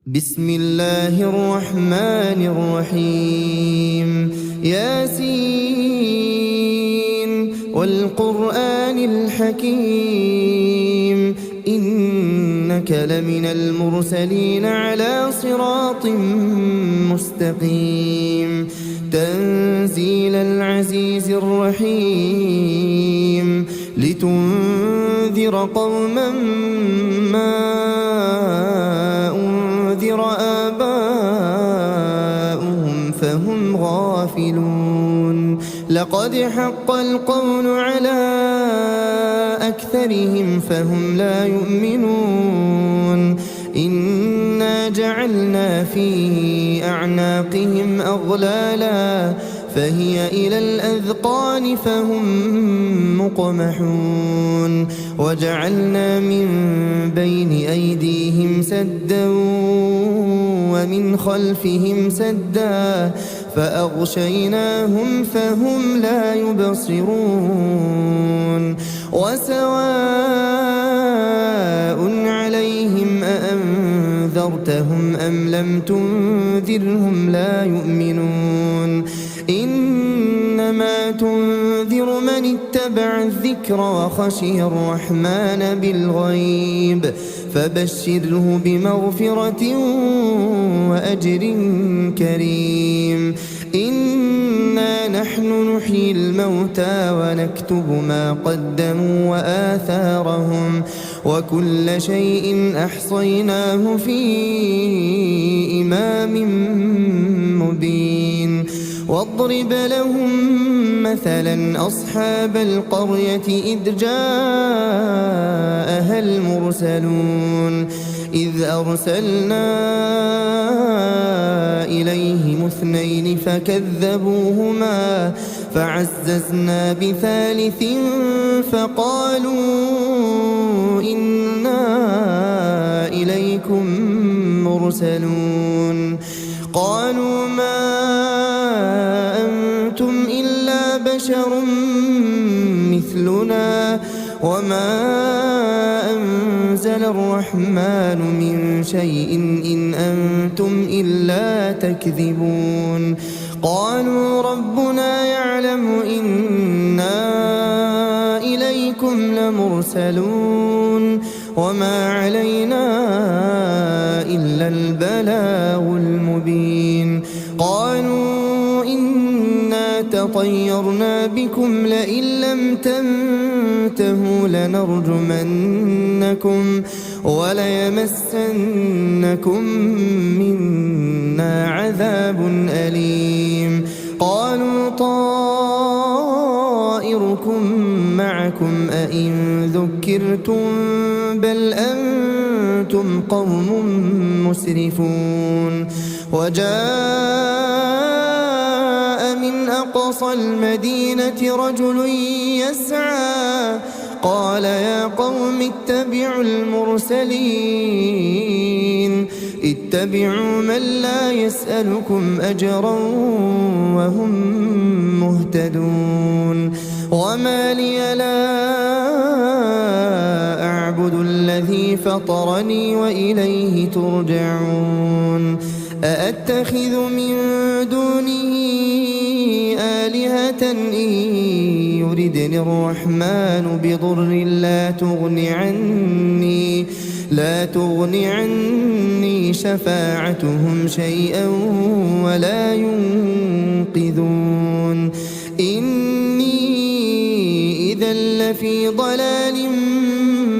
بسم الله الرحمن الرحيم ياسين والقرآن الحكيم إنك لمن المرسلين على صراط مستقيم تنزيل العزيز الرحيم لتنذر قوما ما أنذر آباؤهم فهم غافلون لقد حق القول على أكثرهم فهم لا يؤمنون إنا جعلنا في أعناقهم أغلالا فهي إلى الأذقان فهم مقمحون وجعلنا من بين أيديهم سدا ومن خلفهم سدا فأغشيناهم فهم لا يبصرون وسواء عليهم أأنذرتهم أم لم تنذرهم لا يؤمنون إنما تنذر من اتبع الذكر وخشي الرحمن بالغيب فبشره بمغفرة وأجر كريم إنا نحن نحيي الموتى ونكتب ما قدموا وآثارهم وكل شيء أحصيناه في إمام مبين واضرب لهم مثلا أصحاب القرية إذ جاءها المرسلون إذ أرسلنا إليهم اثنين فكذبوهما فعززنا بثالث فقالوا إنا إليكم مرسلون قالوا ما أنتم إلا بشر مثلنا وما أنزل الرحمن من شيء إن أنتم إلا تكذبون قالوا ربنا يعلم إنا إليكم لمرسلون وما علينا إلا البلاغ المبين قالوا إنا تطيرنا بكم لئن لم تنتهوا لنرجمنكم وليمسنكم منا عذاب أليم قالوا طائركم معكم أئن ذكرتم بل أنتم قوم مسرفون وجاء من أقصى المدينة رجل يسعى قال يا قوم اتبعوا المرسلين اتبعوا من لا يسألكم أجرا وهم مهتدون وما لي لا أعبد الذي فطرني وإليه ترجعون أأتخذ من دونه آلهة إن يردني الرحمن بضر لا تغن عني شفاعتهم شيئا ولا ينقذون إني إذا لفي ضلال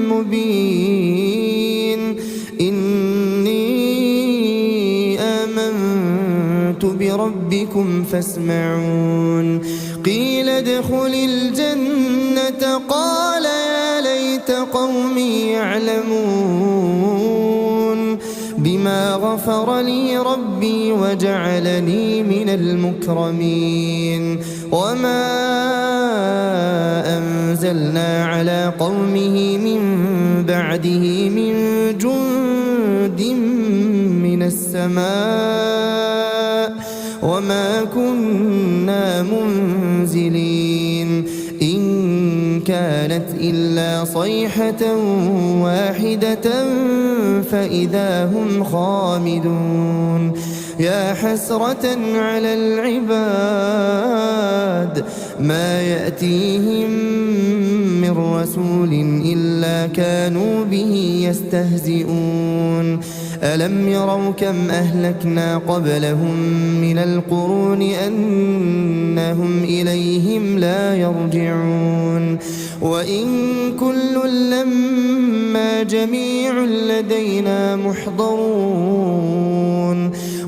مبين إني آمنت بربكم فاسمعون قيل ادخل الجنة قال يا ليت قومي يعلمون بما غفر لي ربي وجعلني من المكرمين وما أنزلنا على قومه من بعده من جند من السماء وما كنا منزلين إن كانت إلا صيحة واحدة فإذا هم خامدون يا حسرة على العباد ما يأتيهم من رسول إلا كانوا به يستهزئون ألم يروا كم أهلكنا قبلهم من القرون أنهم إليهم لا يرجعون وإن كل لما جميع لدينا محضرون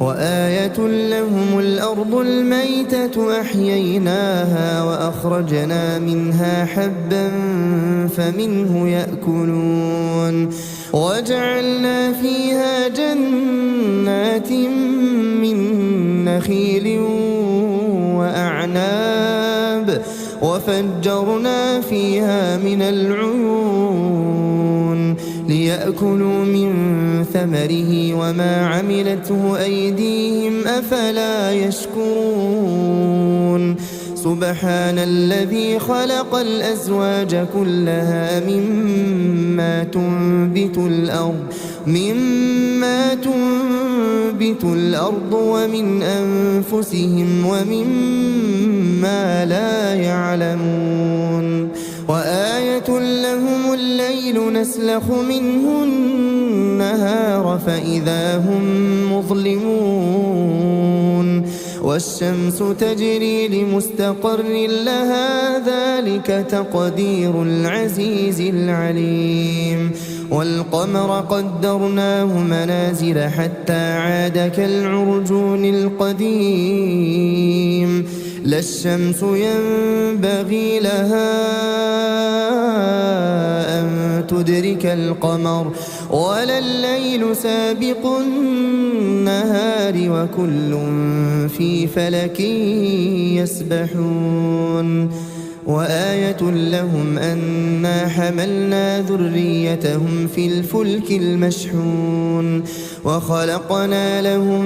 وآية لهم الأرض الميتة أحييناها وأخرجنا منها حبا فمنه يأكلون وجعلنا فيها جنات من نخيل وأعناب وفجرنا فيها من العيون ليأكلوا من ثمره وما عملته أيديهم أفلا يشكرون سبحان الذي خلق الأزواج كلها مما تنبت الأرض ومن أنفسهم ومما لا يعلمون وآية لهم الليل نسلخ منه النهار فإذا هم مظلمون والشمس تجري لمستقر لها ذلك تقدير العزيز العليم والقمر قدرناه منازل حتى عاد كالعرجون القديم لا الشمس ينبغي لها أن تدرك القمر ولا الليل سابق النهار وكل في فلك يسبحون وآية لهم أنا حملنا ذريتهم في الفلك المشحون وخلقنا لهم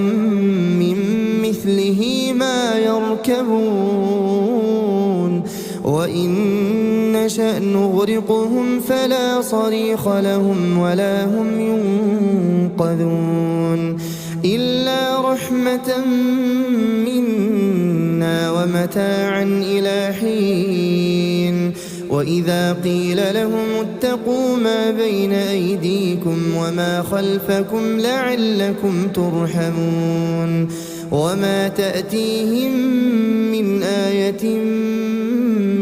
من مثله ما يركبون وإن نشأ نغرقهم فلا صريخ لهم ولا هم ينقذون إلا رحمة منا ومتاعا إلى حين وإذا قيل لهم اتقوا ما بين أيديكم وما خلفكم لعلكم ترحمون وما تأتيهم من آية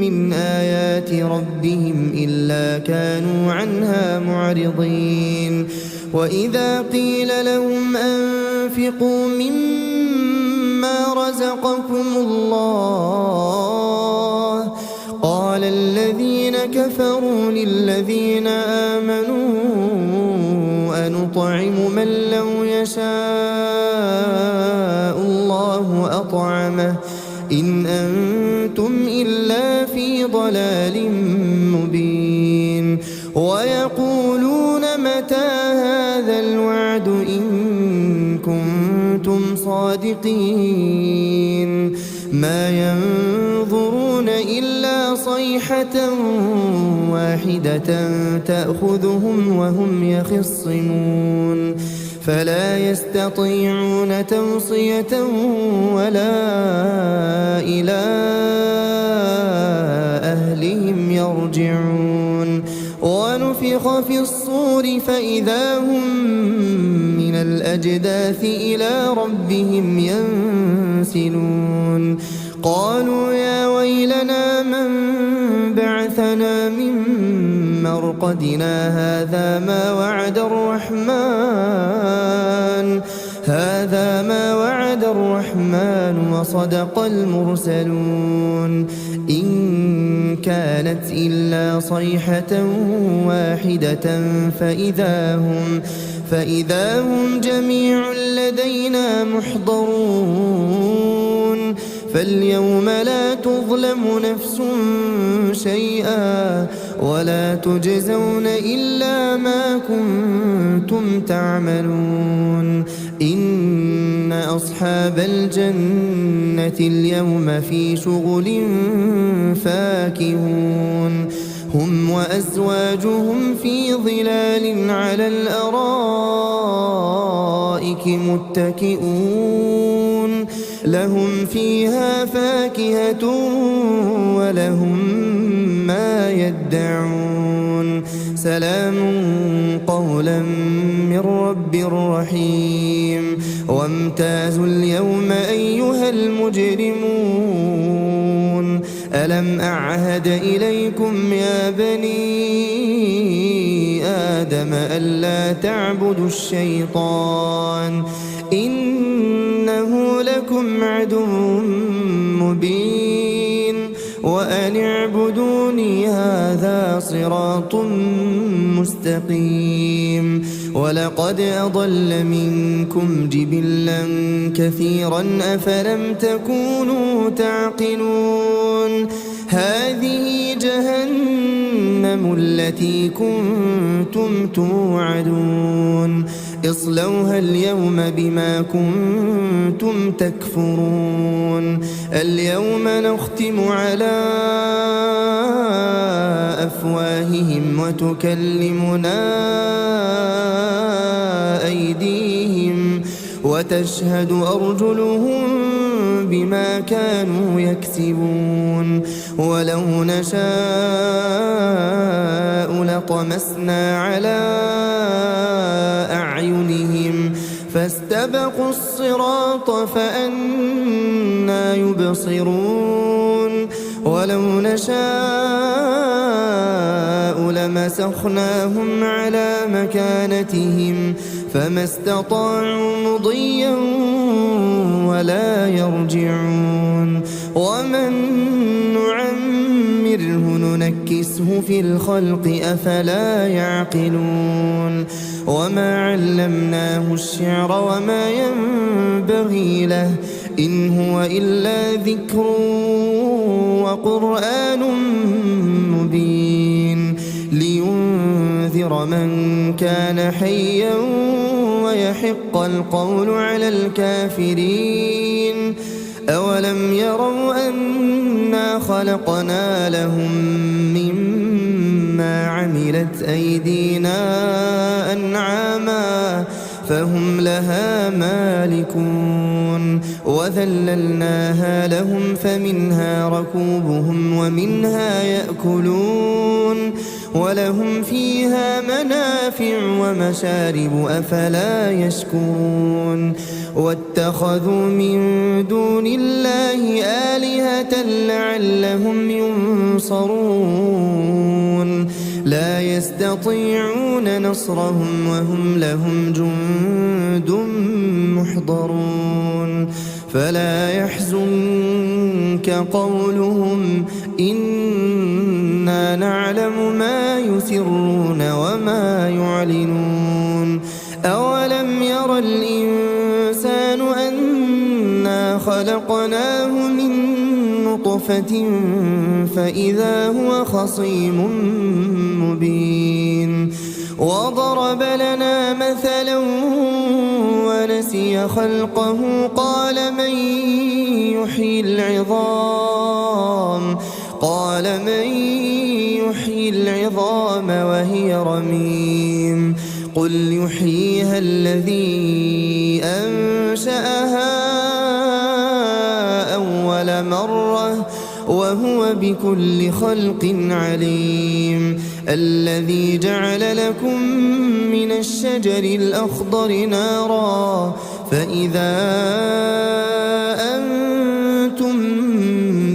من آيات ربهم إلا كانوا عنها معرضين وإذا قيل لهم أنفقوا مما رزقكم الله قال الذين كفروا للذين آمنوا أنطعم من لو يشاء الله أطعمه إن أنتم إلا في ضلال مبين ويقولون متى هذا الوعد إن كنتم صادقين ما ينظرون إلا صيحة واحدة تأخذهم وهم يخصمون فلا يستطيعون توصية ولا إلى أهلهم يرجعون ونفخ في الصور فإذا هم من الأجداث إلى ربهم ينسلون قالوا يا ويلنا من بعثنا من مرقدنا هذا ما وعد وعد الرحمن وصدق المرسلون إن كانت إلا صيحة واحدة فإذا هم جميع لدينا محضرون فاليوم لا تظلم نفس شيئا ولا تجزون إلا ما كنتم تعملون إن أصحاب الجنة اليوم في شغل فاكهون هم وأزواجهم في ظلال على الأرائك متكئون لهم فيها فاكهة ولهم ما يدعون سلام قولا من رب رحيم وامتازوا اليوم أيها المجرمون ألم أعهد إليكم يا بني آدم ألا تعبدوا الشيطان إنه لكم عدو مبين وأن اعبدوني هذا صراط مستقيم ولقد أضل منكم جبلا كثيرا أفلم تكونوا تعقلون هذه جهنم التي كنتم توعدون اصلوها اليوم بما كنتم تكفرون اليوم نختم على أفواههم وتكلمنا أيديهم وتشهد أرجلهم بما كانوا يكسبون ولو نشاء لطمسنا على أعينهم فاستبقوا الصراط فأنى يبصرون ولو نشاء لمسخناهم على مكانتهم فما استطاعوا مضيا ولا يرجعون ومن نعمره ننكسه في الخلق أفلا يعقلون وما علمناه الشعر وما ينبغي له إن هو إلا ذكر وقرآن مبين لينذر من كان حيا ويحق القول على الكافرين أولم يروا أنا خلقنا لهم مما عملت أيدينا أنعاما فهم لها مالكون وذللناها لهم فمنها ركوبهم ومنها يأكلون ولهم فيها منافع ومشارب أفلا يشكرون واتخذوا من دون الله آلهة لعلهم ينصرون لا يستطيعون نصرهم وهم لهم جند محضرون فلا يحزنك قولهم إنا نعلم ما يسرون وما يعلنون أولم ير الإنسان أنا خلقناه من نطفة فإذا هو خصيم مبين وضرب لنا مثلا ونسي خلقه قال من يحيي العظام وهي رميم قل يحييها الذي أنشأها أول مرة وهو بكل خلق عليم الذي جعل لكم من الشجر الأخضر نارا فإذا أنتم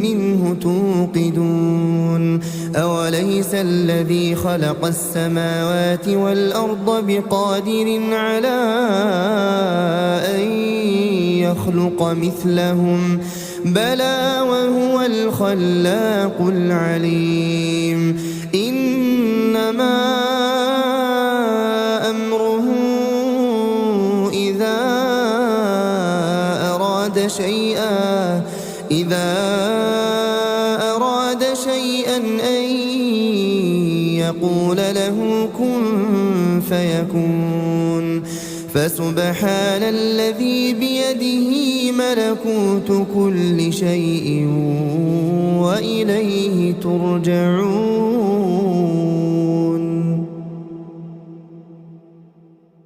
منه توقدون أوليس الذي خلق السماوات والأرض بقادر على أن يخلق مثلهم بلى وهو الخلاق العليم إنما أمره إذا أراد شيئا أن يقول له كن فيكون فسبحان الذي بيده ملكوت كل شيء وإليه ترجعون